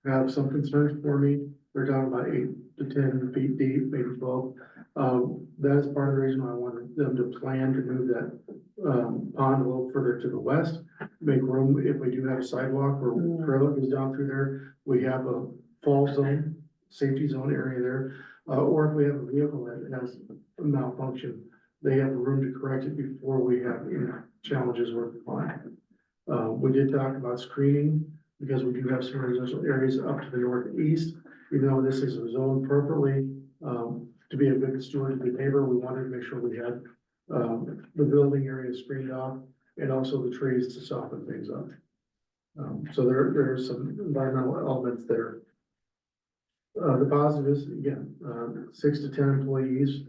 C: have some concerns for me. They're talking about 8 to 10 feet deep, maybe 12. That is part of the reason why I wanted them to plan to move that, pond a little further to the west. Make room, if we do have a sidewalk or trail that goes down through there, we have a fall zone, safety zone area there. Or if we have a vehicle that has a malfunction, they have room to correct it before we have any challenges with the pond. We did talk about screening, because we do have some residential areas up to the northeast. Even though this is zoned appropriately, to be a good steward to the neighbor, we wanted to make sure we had, the building area screened off and also the trees to soften things up. So there are some environmental elements there. The positive is, again, 6 to 10 employees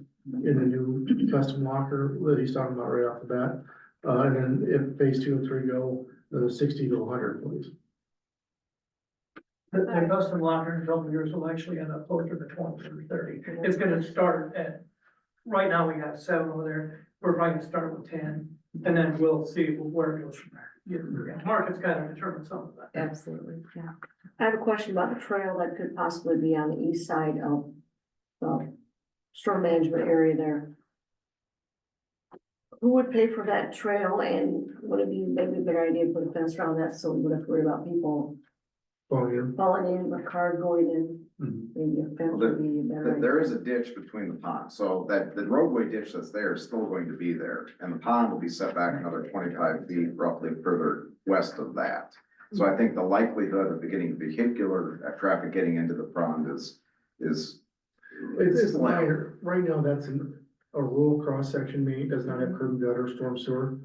C: in the new custom locker that he's talking about right off the bat. And then if phase 2 and 3 go, 60 to 100 employees.
L: The custom locker in a couple of years will actually end up closer to 20 or 30. It's gonna start at, right now we got 7 over there. We're probably gonna start with 10, and then we'll see where it goes from there. Yeah, Market's kind of determined some of that.
A: Absolutely, yeah.
D: I have a question about the trail that could possibly be on the east side of the storm management area there. Who would pay for that trail, and would it be maybe a better idea to put a fence around that so we wouldn't have to worry about people
C: Volume.
D: falling in, a car going in?
C: Mhm.
D: Maybe a fence would be a better idea.
K: There is a ditch between the ponds, so that the roadway ditch that's there is still going to be there. And the pond will be set back another 25 feet roughly further west of that. So I think the likelihood of getting vehicular traffic getting into the pond is.
C: It's minor. Right now, that's a rural cross-section main, does not have curb and gutter, storm sewer.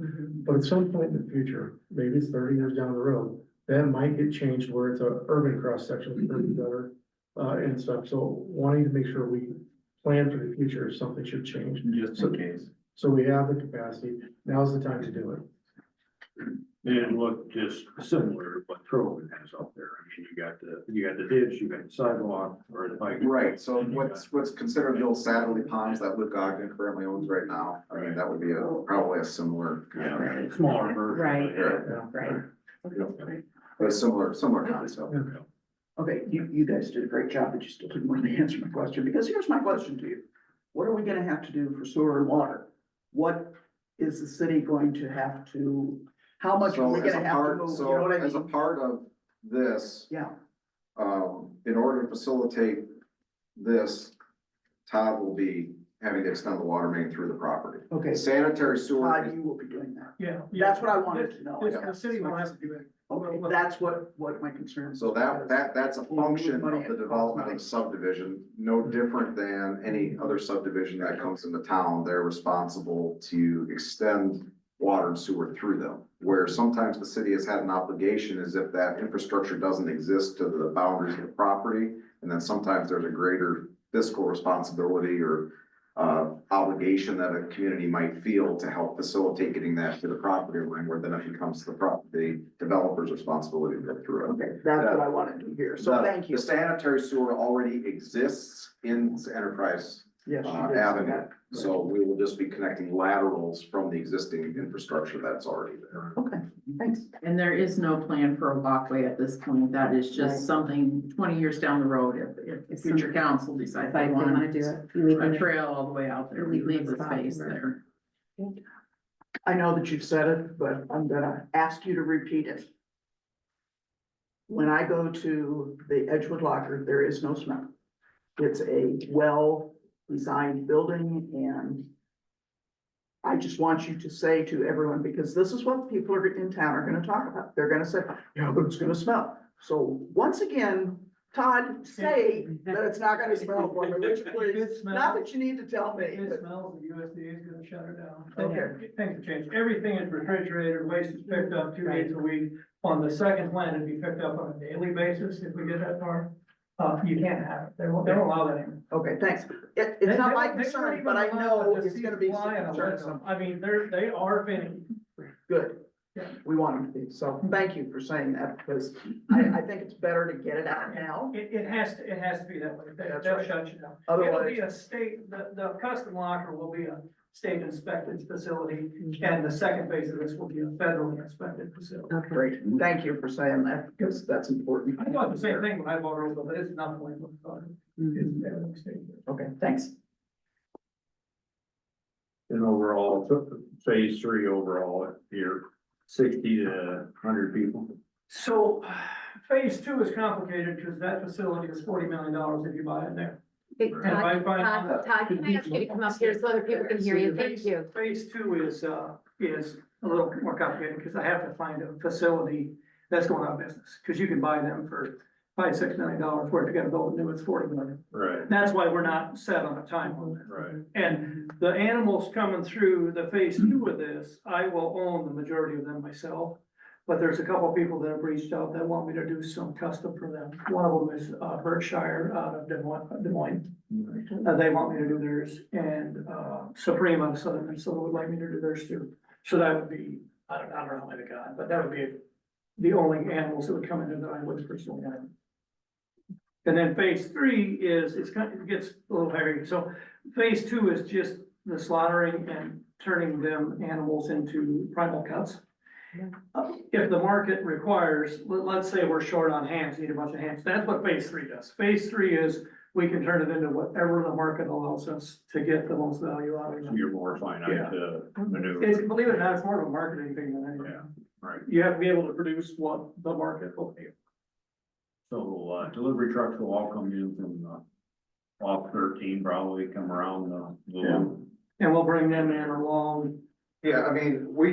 C: But at some point in the future, maybe it's 30 years down the road, that might get changed where it's a urban cross-section with curb and gutter, and stuff. So wanting to make sure we plan for the future if something should change.
I: Just in case.
C: So we have the capacity. Now's the time to do it.
H: And look just similar to what Trojan has up there. I mean, you got the ditch, you got the sidewalk, or the bike.
K: Right, so what's considered the old Satterley Ponds that Luke Ogden currently owns right now, I mean, that would be probably a similar.
H: Yeah, smaller version.
A: Right,
K: Yeah.
A: right.
K: But a similar concept.
F: Okay, you guys did a great job, but you still didn't want to answer my question, because here's my question to you. What are we gonna have to do for sewer and water? What is the city going to have to, how much are
K: So
F: we
K: as a
F: gonna have to
K: part,
F: move, you know
K: so
F: what I
K: as a
F: mean?
K: part of this,
F: Yeah,
K: in order to facilitate this, Todd will be having to extend the water main through the property.
F: okay,
K: Sanitary sewer,
F: Todd, you will be doing that.
L: Yeah.
F: That's what I wanted to know.
L: The city will have to do it.
F: Okay, that's what my concern is.
K: so that's a function of the development of the subdivision, no different than any other subdivision that comes into town. They're responsible to extend water and sewer through them. Where sometimes the city has had an obligation is if that infrastructure doesn't exist to the boundaries of the property. And then sometimes there's a greater fiscal responsibility or obligation that a community might feel to help facilitate getting that to the property line, where then if it comes to the property, developer's responsibility to go through it.
F: Okay, that's what I wanted to hear, so thank you.
K: The sanitary sewer already exists in Enterprise
F: Yes, you did.
K: Avenue, so we will just be connecting laterals from the existing infrastructure that's already there.
F: Okay, thanks.
B: And there is no plan for a walkway at this point. That is
A: Right.
B: just something 20 years down the road if future council decides
A: If
B: they
A: I
B: want
A: wanna do it. You leave
B: a
A: it.
B: trail all the way out there. We leave the space there.
F: I know that you've said it, but I'm gonna ask you to repeat it. When I go to the Edgewood Locker, there is no smell. It's a well-designed building, and I just want you to say to everyone, because this is what people are in town are gonna talk about. They're gonna say, yeah, but it's gonna smell. So once again, Todd, say that it's not gonna smell for me, would you please? Not that you need to tell me,
L: If it
F: but
L: smells, the USDA is gonna shut it down.
F: Okay.
L: Things have changed. Everything is refrigerated, waste is picked up 2 days a week. On the second plan, it'd be picked up on a daily basis if we get that far. You can't have it, they won't allow that anymore.
B: Okay, thanks. It's not my concern, but I know it's gonna be
L: Fly in a
B: concern.
L: window. I mean, they are finicky.
B: Good.
L: Yeah.
B: We want them to be. So thank you for saying that because I think it's better to get it out now.
L: It has to be that way.
B: That's
L: They'll
B: right.
L: shut you down. It'll
B: Otherwise,
L: be a state, the custom locker will be a state inspected facility, and the second phase of this will be a federally inspected facility.
A: Okay.
B: great. Thank you for saying that because that's important.
L: I thought the same thing when I bought Roseville, but it's not like what I thought. It's everything stays there.
B: Okay, thanks.
M: And overall, phase three overall, you're 60 to 100 people.
L: So phase two is complicated because that facility is $40 million if you buy it there.
A: Hey,
L: And if I buy-
A: Todd, can I ask you to come up here so other people can hear you? Thank you.
L: Phase two is a little more complicated because I have to find a facility that's going out of business. Because you can buy them for $5-6 million, where if you gotta build a new, it's 40 million.
M: Right,
L: That's why we're not set on a time on that.
M: right.
L: And the animals coming through the phase two of this, I will own the majority of them myself. But there's a couple of people that have reached out that want me to do some custom for them. One of them is Berkshire out of Des Moines. They want me to do theirs, and Supreme out of Southern Minnesota would like me to do theirs too. So that would be, I don't know how many they got, but that would be the only animals that would come into that I would personally have. And then phase three is, it gets a little hairy. So phase two is just the slaughtering and turning them animals into primal cuts. If the market requires, let's say we're short on hams, need a bunch of hams, that's what phase three does. Phase three is we can turn it into whatever the market allows us to get the most value out of
M: So
L: it.
M: you're more finite
L: Yeah.
M: to maneuver.
L: It's, believe it or not, it's more of a marketing thing than anything.
M: Yeah, right.
L: You have to be able to produce what the market will pay.
M: So, delivery trucks will all come in from, off 13, probably come around the.
L: And we'll bring them in along.
K: Yeah, I mean, we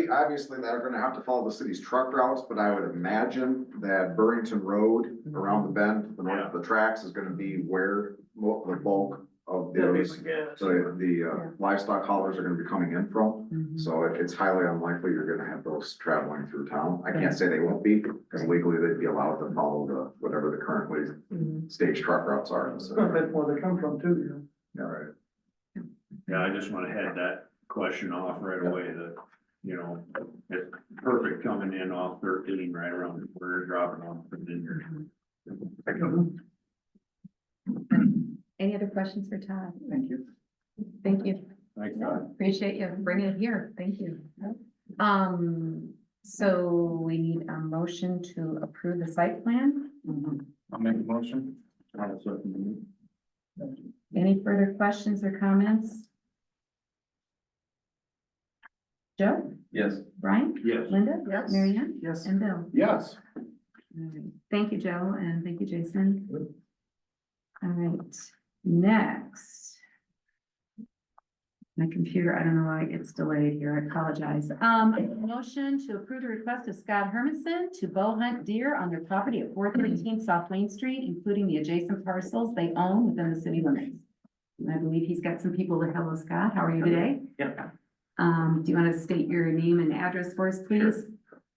K: obviously are gonna have to follow the city's truck routes, but I would imagine that Burrington Road around the bend, the north of the tracks is gonna be where the bulk of
L: That'd be
K: those.
L: my guess.
K: So the livestock haulers are gonna be coming in from, so it's highly unlikely you're gonna have those traveling through town. I can't say they won't be, because legally they'd be allowed to follow whatever the currently stage truck routes are.
L: It's gonna depend where they come from too, you know.
K: Yeah, right.
M: Yeah, I just wanna head that question off right away that, you know, it's perfect coming in off 13 right around the corner, dropping off the vineyard.
A: Any other questions for Todd?
B: Thank you.
A: Thank you.
M: Thanks, Todd.
A: Appreciate you bringing it here. Thank you. So we need a motion to approve the site plan.
G: I'll make a motion.
A: Any further questions or comments? Joe,
I: Yes.
A: Brian,
M: Yes.
A: Linda?
B: Yes.
A: Mary Ann?
B: Yes.
A: And Bill?
G: Yes.
A: All right. Thank you, Joe, and thank you, Jason. All right, next. My computer, I don't know why it's delayed here, I apologize. Motion to approve the request of Scott Hermanson to bow hunt deer on their property at 413 South Main Street, including the adjacent parcels they own within the city limits. And I believe he's got some people that, hello, Scott, how are you today?
N: Yep.
A: Do you want to state your name and address for us, please?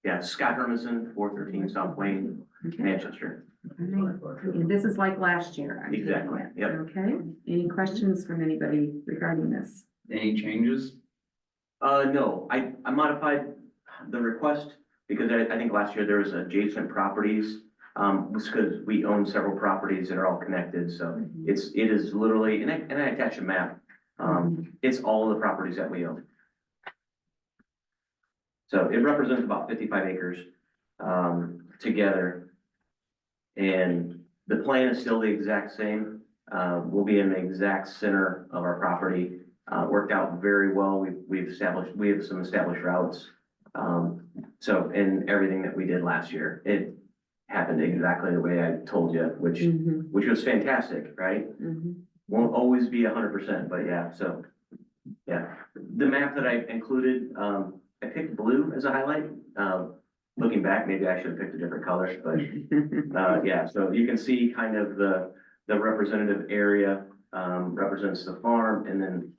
N: Yeah, Scott Hermanson, 413 South Wayne,
A: Okay.
N: Manchester.
A: All right. And this is like last year. I think.
N: Exactly, yep.
A: Okay, any questions from anybody regarding this?
I: Any changes?
N: No, I modified the request because I think last year there was adjacent properties. It's because we own several properties that are all connected, so it is literally, and I attached a map. It's all the properties that we own. So it represents about 55 acres, together. And the plan is still the exact same. We'll be in the exact center of our property. Worked out very well. We have some established routes. So in everything that we did last year, it happened exactly the way I told you, which was fantastic, right? Won't always be 100%, but yeah, so, yeah. The map that I included, I picked blue as a highlight. Looking back, maybe I should have picked a different color, but, yeah, so you can see kind of the representative area, represents the farm, and then,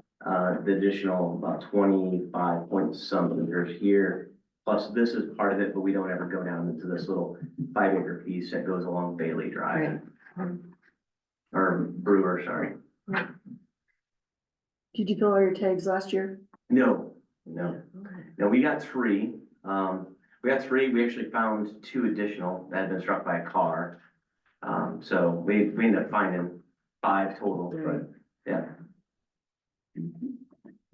N: the additional about 25 point something acres here. Plus, this is part of it, but we don't ever go down into this little 5 acre piece that goes along Bailey Drive. Or brewer, sorry.
D: Did you fill all your tags last year?
N: No, no. No, we got three. We actually found two additional that had been struck by a car. So we ended up finding 5 total, but yeah.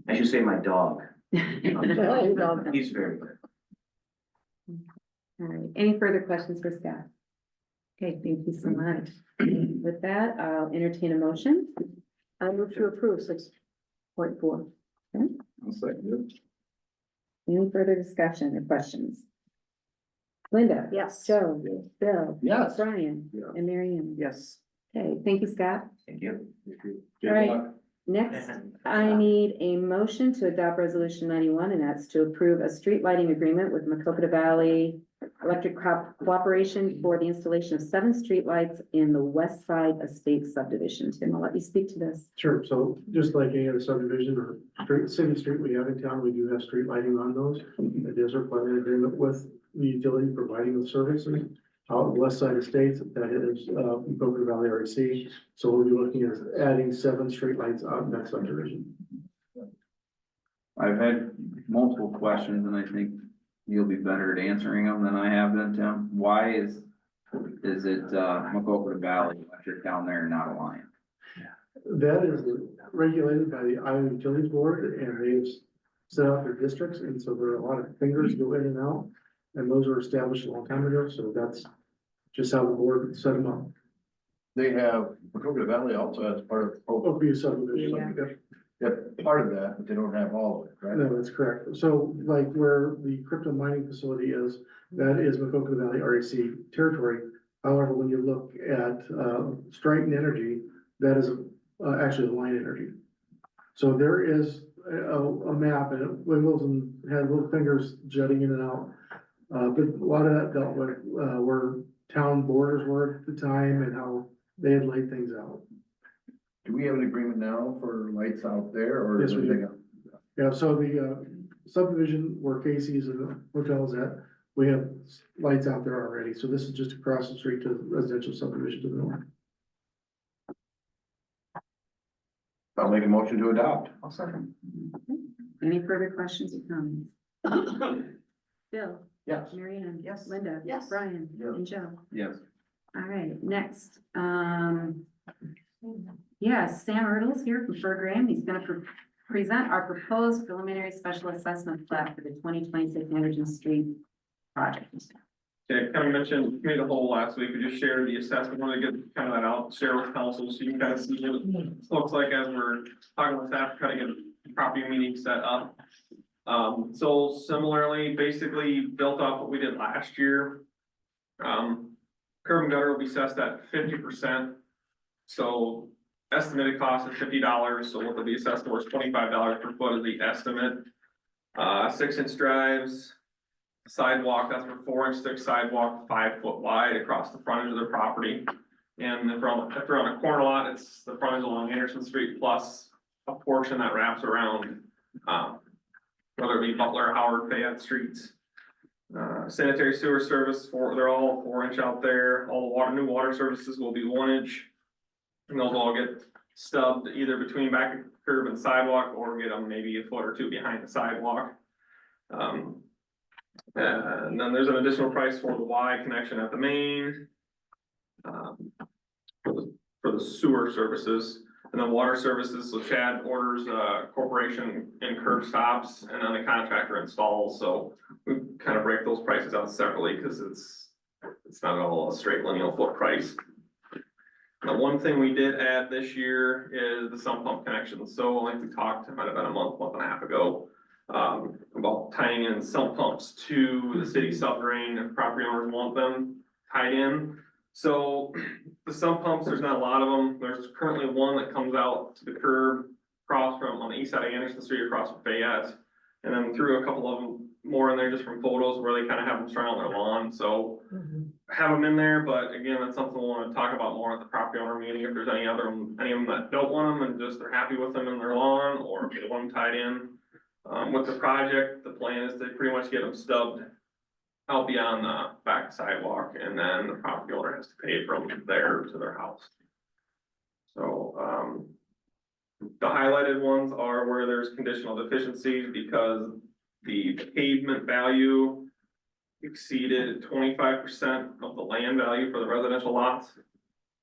N: I should say my dog.
D: Your dog.
N: He's very good.
A: All right, any further questions for staff? Okay, thank you so much. With that, I'll entertain a motion.
D: I move to approve 6.4.
G: I'll second
A: Any further discussion or questions? Linda?
D: Yes.
A: Joe? Bill?
G: Yes.
A: Brian?
G: Yeah.
A: And Mary Ann?
F: Yes.
A: Okay, thank you, Scott.
N: Thank you.
A: All right, next, I need a motion to adopt resolution 91, and that's to approve a street lighting agreement with Macocata Valley Electric Cooperation for the installation of 7 streetlights in the West Side Estate subdivision. Tim, I'll let you speak to this.
C: Sure, so just like any other subdivision or city street we have in town, we do have street lighting on those. It is required in agreement with the utility providing the services. Out in the West Side Estates, that is, Macocata Valley REC, so we'll be looking at adding 7 streetlights out in that subdivision.
I: I've had multiple questions and I think you'll be better at answering them than I have been, Tim. Why is it, Macocata Valley Electric down there, not Alliant?
C: That is regulated by the Iowa Utilities Board, and they've set out their districts, and so there are a lot of fingers go in and out. And those were established a long time ago, so that's just how the board set them up.
G: They have, Macocata Valley also has part of,
C: Oakview subdivision.
G: part of that, but they don't have all of it, right?
C: No, that's correct. So like where the crypto mining facility is, that is Macocata Valley REC territory. However, when you look at, Stryten Energy, that is, actually Alliant Energy. So there is a map, and it wiggles and has little fingers jutting in and out. But a lot of that dealt with, where town borders were at the time and how they had laid things out.
G: Do we have an agreement now for lights out there or?
C: Yes, we do.
G: everything else?
C: Yeah, so the, subdivision where Casey's and the hotel's at, we have lights out there already. So this is just across the street to the residential subdivision to the north.
G: I'll make a motion to adopt.
F: I'll second.
A: Any further questions or comments? Bill?
G: Yes.
A: Mary Ann?
F: Yes.
A: Linda?
D: Yes.
A: Brian?
G: Yes.
A: And Joe?
I: Yes.
A: All right, next, yes, Sam Ertles here from Fur Graham. He's gonna present our proposed preliminary special assessment plat for the 2026 Anderson Street project.
H: Okay, kind of mentioned committee of the whole last week, we just shared the assessment, want to get kind of that out, share with council, so you can kind of see what it looks like as we're talking with staff, trying to get a property meeting set up. So similarly, basically built off what we did last year. Curb and gutter will be assessed at 50%. So estimated cost is $50, so what they'll be assessed for is $25 per foot is the estimate. 6-inch drives, sidewalk, that's for 4-inch thick sidewalk, 5 foot wide across the frontage of their property. And if they're on a corner lot, it's the frontage along Anderson Street plus a portion that wraps around, whether it be Butler, Howard, Fayette Streets. Sanitary sewer service they're all 4-inch out there. All the new water services will be 1-inch. And those all get stubbed either between back of curb and sidewalk or get them maybe a foot or two behind the sidewalk. And then there's an additional price for the Y connection at the main. For the sewer services, and then water services, so Chad orders corporation and curb stops, and then the contractor installs, so we kind of break those prices out separately, because it's not all a straight lineal foot price. The one thing we did add this year is the sump pump connection, so like we talked, it might have been a month and a half ago, about tying in sump pumps to the city subdrain if property owners want them tied in. So the sump pumps, there's not a lot of them. There's currently one that comes out to the curb across from on the east side of Anderson Street across from Fayette. And then threw a couple of them more in there just from photos where they kind of have them strung on their lawn. So have them in there, but again, that's something we'll want to talk about more at the property owner meeting. If there's any of them that don't want them and just they're happy with them in their lawn, or if they want them tied in. With the project, the plan is to pretty much get them stubbed
O: out beyond the back sidewalk, and then the property owner has to pay from there to their house. So, the highlighted ones are where there's conditional deficiencies because the pavement value exceeded 25% of the land value for the residential lots.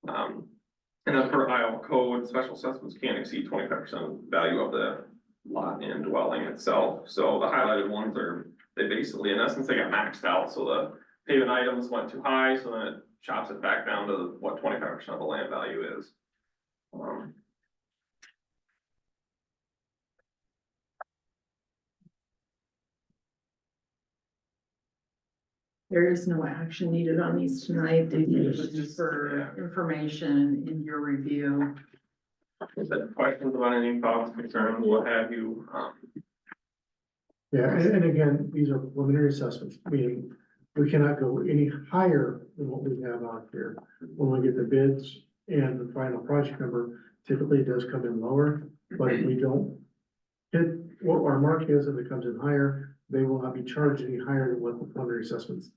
O: And as per Iowa code, special assessments can't exceed 25% of the value of the lot and dwelling itself. So the highlighted ones are, they basically, in essence, they got maxed out, so the pavement items went too high, so then it chops it back down to what 25% of the land value is.
B: There is no action needed on these tonight. They
O: It's
B: just
O: just,
B: for information in your review.
O: If there are questions about any thoughts, concerns, what have you,
C: Yeah, and again, these are preliminary assessments, meaning we cannot go any higher than what we have out here. When we get the bids and the final project number, typically it does come in lower, but if we don't hit what our mark is and it comes in higher, they will not be charged any higher than what the preliminary assessments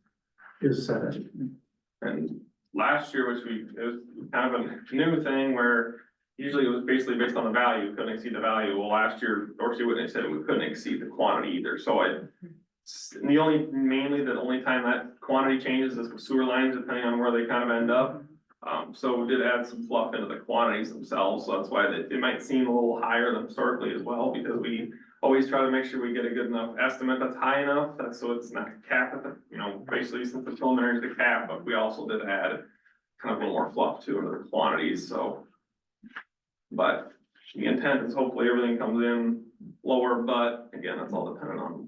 C: is set at.
O: and last year, it was kind of a new thing where usually it was basically based on the value, couldn't exceed the value. Well, last year, Dorsey Whitney said we couldn't exceed the quantity either, so the only time that quantity changes is with sewer lines, depending on where they kind of end up. So we did add some fluff into the quantities themselves, so that's why it might seem a little higher than historically as well, because we always try to make sure we get a good enough estimate that's high enough, so it's not capped at the, basically since the preliminary is the cap, but we also did add kind of a little more fluff to the quantities, so. But the intent is hopefully everything comes in lower, but again, that's all dependent on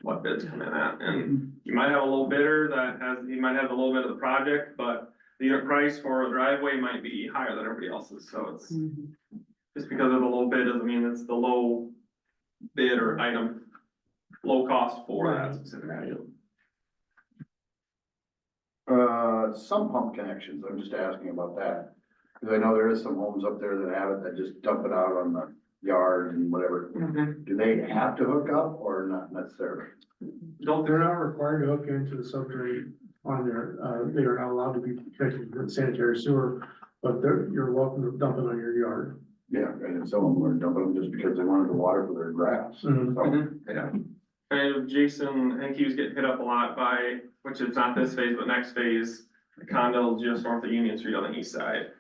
O: what bids come in at, and you might have a little bidder he might have a little bit of the project, but the unit price for a driveway might be higher than everybody else's, so it's just because of the low bid doesn't mean it's the low bid or item, low cost for that specific item.
G: Some pump connections, I'm just asking about that. Cause I know there is some homes up there that have it, that just dump it out on the yard and whatever. Do they have to hook up or not necessarily?
C: They're not required to hook into the subdrain on there, they are not allowed to be connected to the sanitary sewer, but you're welcome to dump it on your yard.
G: Yeah, and some of them are dumping them just because they wanted the water for their grass.
O: Yeah. And Jason, I think he was getting hit up a lot by, which is not this phase, but next phase, the condo just north of Union Street on the east side.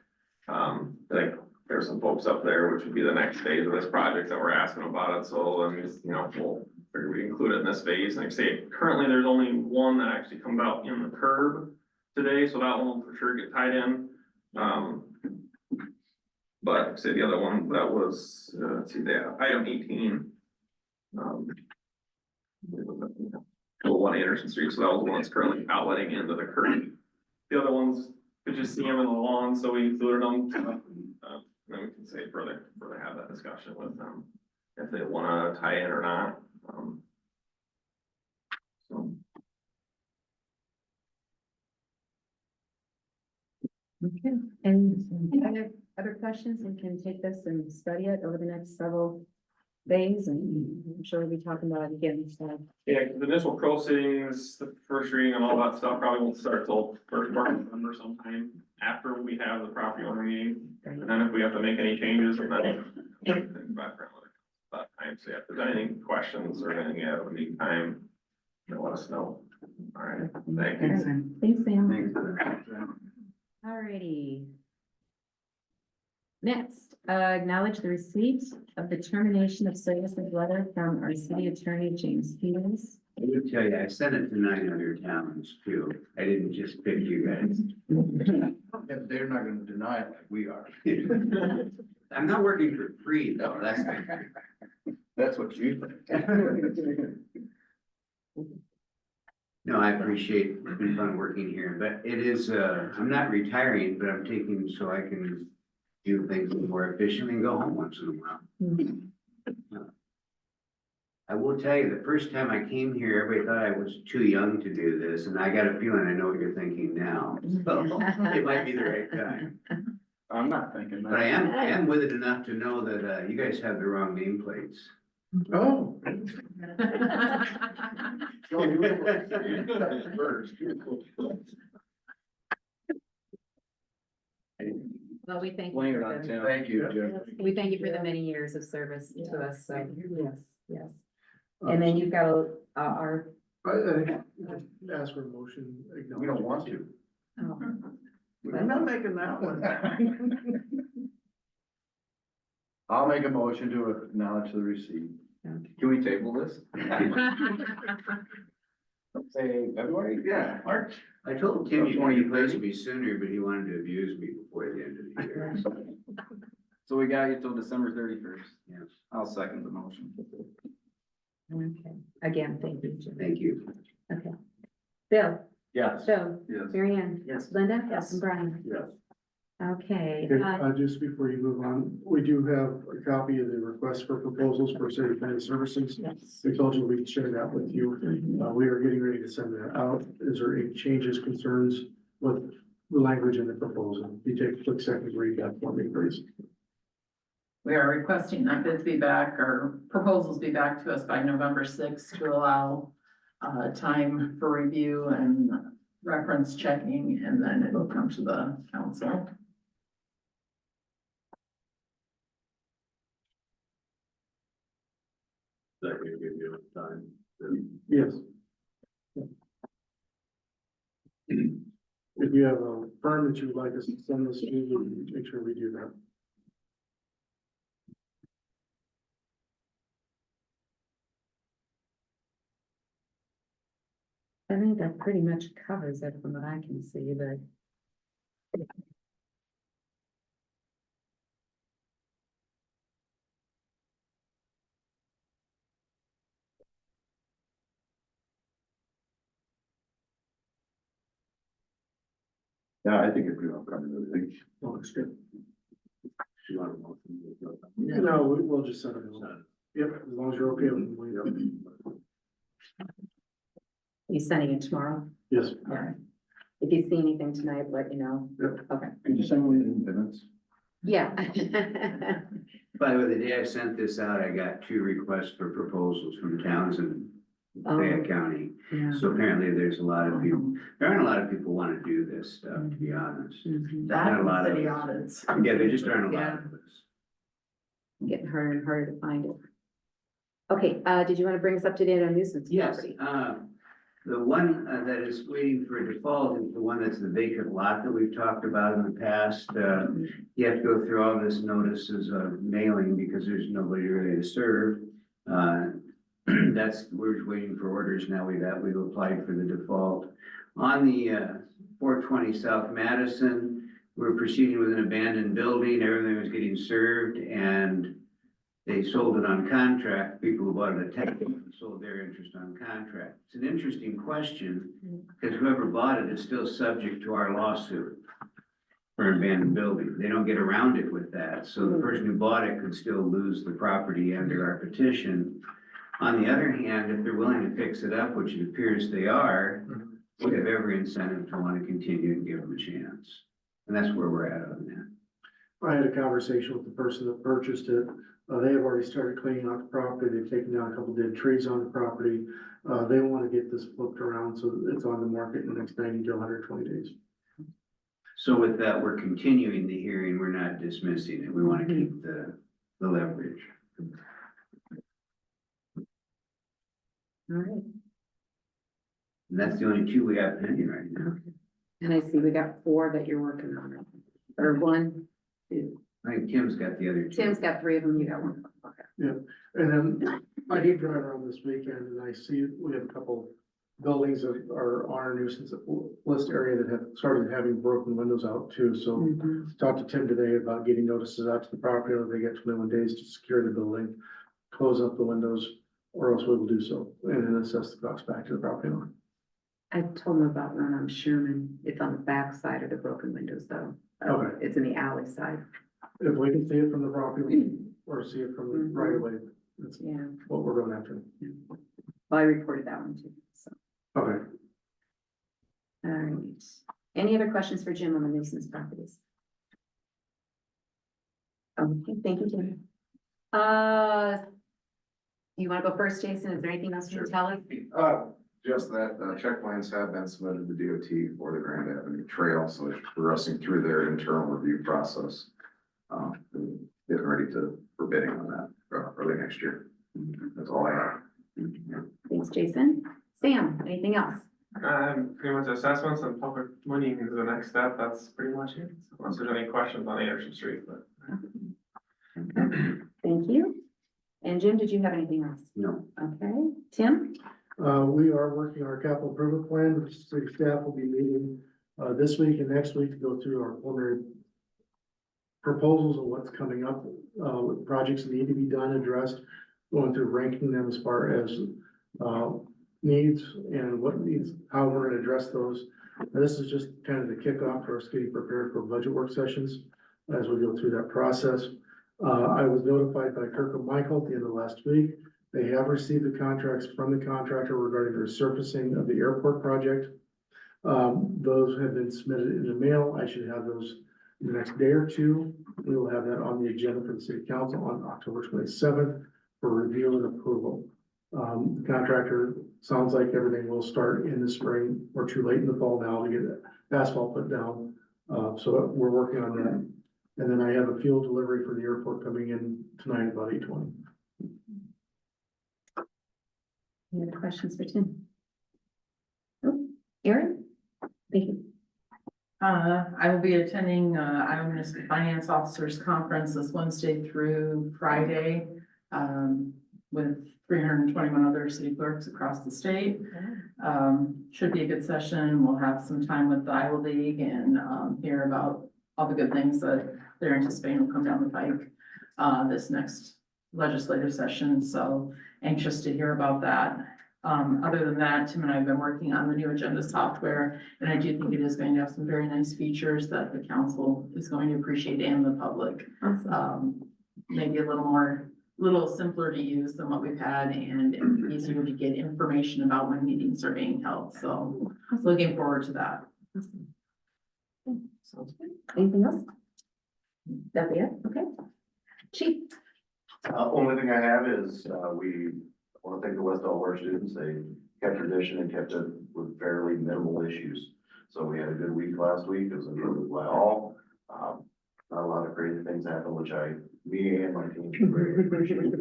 O: I think there's some folks up there, which would be the next phase of this project that we're asking about it, so I mean, we'll figure we include it in this phase, like I say, currently there's only one that actually comes out in the curb today, so that one will for sure get tied in. But like I say the other one, that was, let's see, item 18. One Anderson Street, so that was the one that's currently outletting into the curb. The other ones, could just see them in the lawn, so we included them, then we can say further have that discussion with them, if they wanna tie in or not. So.
A: Okay, and other questions? We can take this and study it over the next several days, and I'm sure we'll be talking about it again, so.
O: Yeah, 'cause the initial proceedings, the first reading and all that stuff probably won't start till first part of November sometime after we have the property owner meeting. And then if we have to make any changes, and then things back around. But I'm so if there's anything, questions or anything you have in the meantime, let us know. All right, thank you.
A: Thanks, Sam.
J: Thanks.
A: Alrighty. Next, acknowledge the receipt of the termination of services letter from our city attorney, James Peters.
J: I would tell you, I sent it to 9 other towns too. I didn't just pick you guys.
G: Yeah, they're not gonna deny it like we are.
J: I'm not working for free though,
G: That's what you think.
J: No, I appreciate, it's been fun working here, but it is, I'm not retiring, but I'm taking so I can do things more efficiently and go home once in a while. I will tell you, the first time I came here, everybody thought I was too young to do this, and I got a feeling I know what you're thinking now. So it might be the right time.
G: I'm not thinking that.
J: But I am with it enough to know that, you guys have the wrong nameplates.
C: Oh.
A: Well, we thank
I: Blame
A: you
I: it
A: for
I: on
A: the,
I: Tim.
G: Thank you, Jim.
A: we thank you for the many years of service to us, so, yes, yes. And then you've got our,
C: I think, ask for a motion.
G: We don't want to.
A: oh,
F: I'm not making that one.
G: I'll make a motion to acknowledge the receipt.
I: Can we table this?
G: Say February? Yeah, March.
J: I told Tim he wanted to replace me sooner, but he wanted to abuse me before the end of the year.
I: So we got you till December 31st.
J: Yes,
I: I'll second the motion.
A: okay, again, thank you, Jim.
J: thank you.
A: Okay. Bill,
G: Yes.
A: Joe,
G: Yes.
A: Mary Ann,
F: Yes.
A: Linda, yes, and Brian.
G: Yes.
A: Okay,
C: Okay, just before you move on, we do have a copy of the request for proposals for city planning services.
A: yes.
C: We told you we'd share that with you. We are getting ready to send that out. Is there any changes, concerns with the language in the proposal? You take a quick second to read that for me, please.
B: We are requesting that bids be back, or proposals be back to us by November sixth to allow time for review and reference checking, and then it'll come to the council.
M: That can give you time.
C: Yes. If you have a firm that you would like us to send this to, make sure we do that.
A: I think that pretty much covers it from what I can see, but.
G: Yeah, I think if we don't cover everything.
C: Oh, it's good.
M: She wanted a motion to go.
C: No, we'll just send it. out. Yep, as long as you're okay with it.
A: You sending it tomorrow?
C: Yes.
A: All right. If you see anything tonight, let you know.
C: Yep.
A: Okay.
G: Can you send me in minutes?
A: Yeah.
J: By the way, the day I sent this out, I got 2 requests for proposals from towns in Fayette County.
A: Yeah.
J: So apparently there's a lot of people, there aren't a lot of people want to do this stuff, to be honest.
A: Mhm.
B: That
J: Not a lot
B: and
J: of
B: city
J: it.
B: audits.
J: Yeah, there just aren't a lot of us.
A: Getting harder and harder to find it. Okay, did you want to bring us up to date on nuisance
J: Yes,
A: property?
J: the one that is waiting for default is the one that's the vacant lot that we've talked about in the past. You have to go through all this notices of mailing because there's nobody ready to serve. We're just waiting for orders now. We've applied for the default. On the 420 South Madison, we're proceeding with an abandoned building. Everything was getting served and they sold it on contract. People who bought it at tech sold their interest on contract. It's an interesting question because whoever bought it is still subject to our lawsuit for abandoned building. They don't get around it with that. So the person who bought it could still lose the property under our petition. On the other hand, if they're willing to fix it up, which it appears they are, we have every incentive to want to continue and give them a chance. And that's where we're at on that.
C: I had a conversation with the person that purchased it. They have already started cleaning out the property. They've taken down a couple dead trees on the property. They want to get this flipped around so that it's on the market in the next 90 to 120 days.
J: So with that, we're continuing the hearing. We're not dismissing it. We want to keep the leverage.
A: All right.
J: And that's the only 2 we have pending right now.
A: And I see we got 4 that you're working on, or 1, 2.
J: I think Tim's got the other 2.
A: Tim's got 3 of them, you got 1. Okay.
C: And then I did drive around this weekend and I see we have a couple buildings that are on our nuisance list area that have started having broken windows out too. So
A: Mhm.
C: talked to Tim today about getting notices out to the property owner. They get 21 days to secure the building, close up the windows, or else we will do so and then assess the cost back to the property owner.
A: I told him about one on Sherman. It's on the back side of the broken windows though.
C: Okay.
A: It's in the alley side.
C: If we can see it from the property or see it from the right of way, that's
A: Yeah.
C: what we're going after.
A: Well, I reported that one too, so.
C: Okay.
A: All right. Any other questions for Jim on the nuisance properties? Okay, thank you, Jim. You wanna go first, Jason? Is there anything else you can tell us?
K: Just that, check plans have been submitted to DOT for the Grand Avenue Trail, so it's progressing through their internal review process. And getting ready for bidding on that, early next year. That's all I have.
A: Thanks, Jason. Sam, anything else?
O: Pretty much assessments and public money is the next step, that's pretty much it, unless there's any questions on Anderson Street, but.
A: Thank you. And Jim, did you have anything else?
J: No.
A: Okay, Tim?
C: We are working our capital improvement plan, which city staff will be meeting, this week and next week to go through our preliminary proposals of what's coming up, what projects need to be done, addressed, going through ranking them as far as, needs and what needs, how we're gonna address those. And this is just kind of the kickoff for us getting prepared for budget work sessions as we go through that process. I was notified by Kirk and Michael at the end of last week. They have received the contracts from the contractor regarding the resurfacing of the airport project. Those have been submitted in the mail. I should have those in the next day or two. We will have that on the agenda for the city council on October 27th for review and approval. The contractor, sounds like everything will start in the spring or too late in the fall now to get asphalt put down. So we're working on that. And then I have a fuel delivery for the airport coming in tonight about 8:20.
A: Any other questions for Tim? Nope. Erin? Thank you.
B: I will be attending, Iowa Municipal Finance Officers Conference this Wednesday through Friday, with 321 other city clerks across the state. Should be a good session. We'll have some time with the Iowa League and, hear about all the good things that they're anticipating will come down the pike, this next legislative session. So anxious to hear about that. Other than that, Tim and I have been working on the new agenda software, and I do think it is going to have some very nice features that the council is going to appreciate and the public. Maybe a little simpler to use than what we've had and easier to get information about when meetings are being held. So looking forward to that.
A: Sounds good. Anything else? That'd be it, okay. Chief?
G: Only thing I have is, we want to thank the West Delaware students. They kept tradition and kept it with fairly minimal issues. So we had a good week last week. It was enjoyed by all. Not a lot of crazy things happened, which me and my team very appreciate.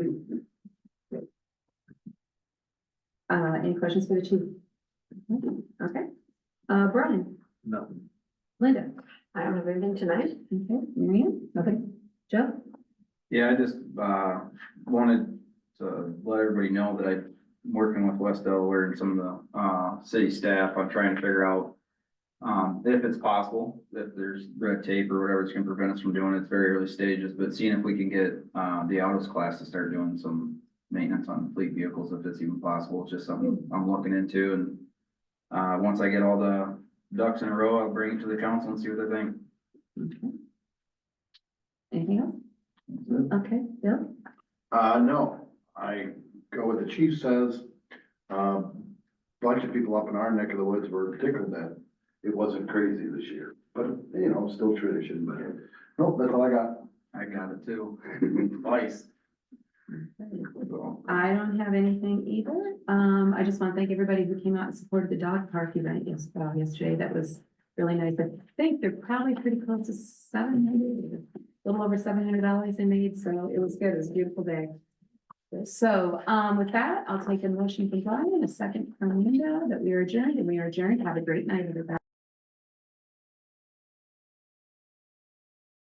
A: Any questions for the chief? Okay. Brian?
G: No.
A: Linda?
D: I don't have anything tonight.
A: Okay. Marion? Okay. Joe?
I: Yeah, I just, wanted to let everybody know that I'm working with West Delaware and some of the, city staff. I'm trying to figure out, if it's possible, if there's red tape or whatever that's gonna prevent us from doing it. It's very early stages, but seeing if we can get, the autos class to start doing some maintenance on fleet vehicles, if it's even possible. It's just something I'm looking into, and, once I get all the ducks in a row, I'll bring it to the council and see what they think.
A: Okay. Anything else? Okay, Bill?
G: No, I go with the chief says. Bunch of people up in our neck of the woods were tickled that it wasn't crazy this year, but you know, still tradition, but nope, that's all I got.
I: I got it too. Twice. So,
A: I don't have anything either. I just want to thank everybody who came out and supported the dog park event yesterday. That was really nice. I think they're probably pretty close to 700, a little over $700 they made, so it was good. It was a beautiful day. So, with that, I'll take a motion from Brian, a second from Linda, that we are adjourned, and we are adjourned. Have a great night, everybody.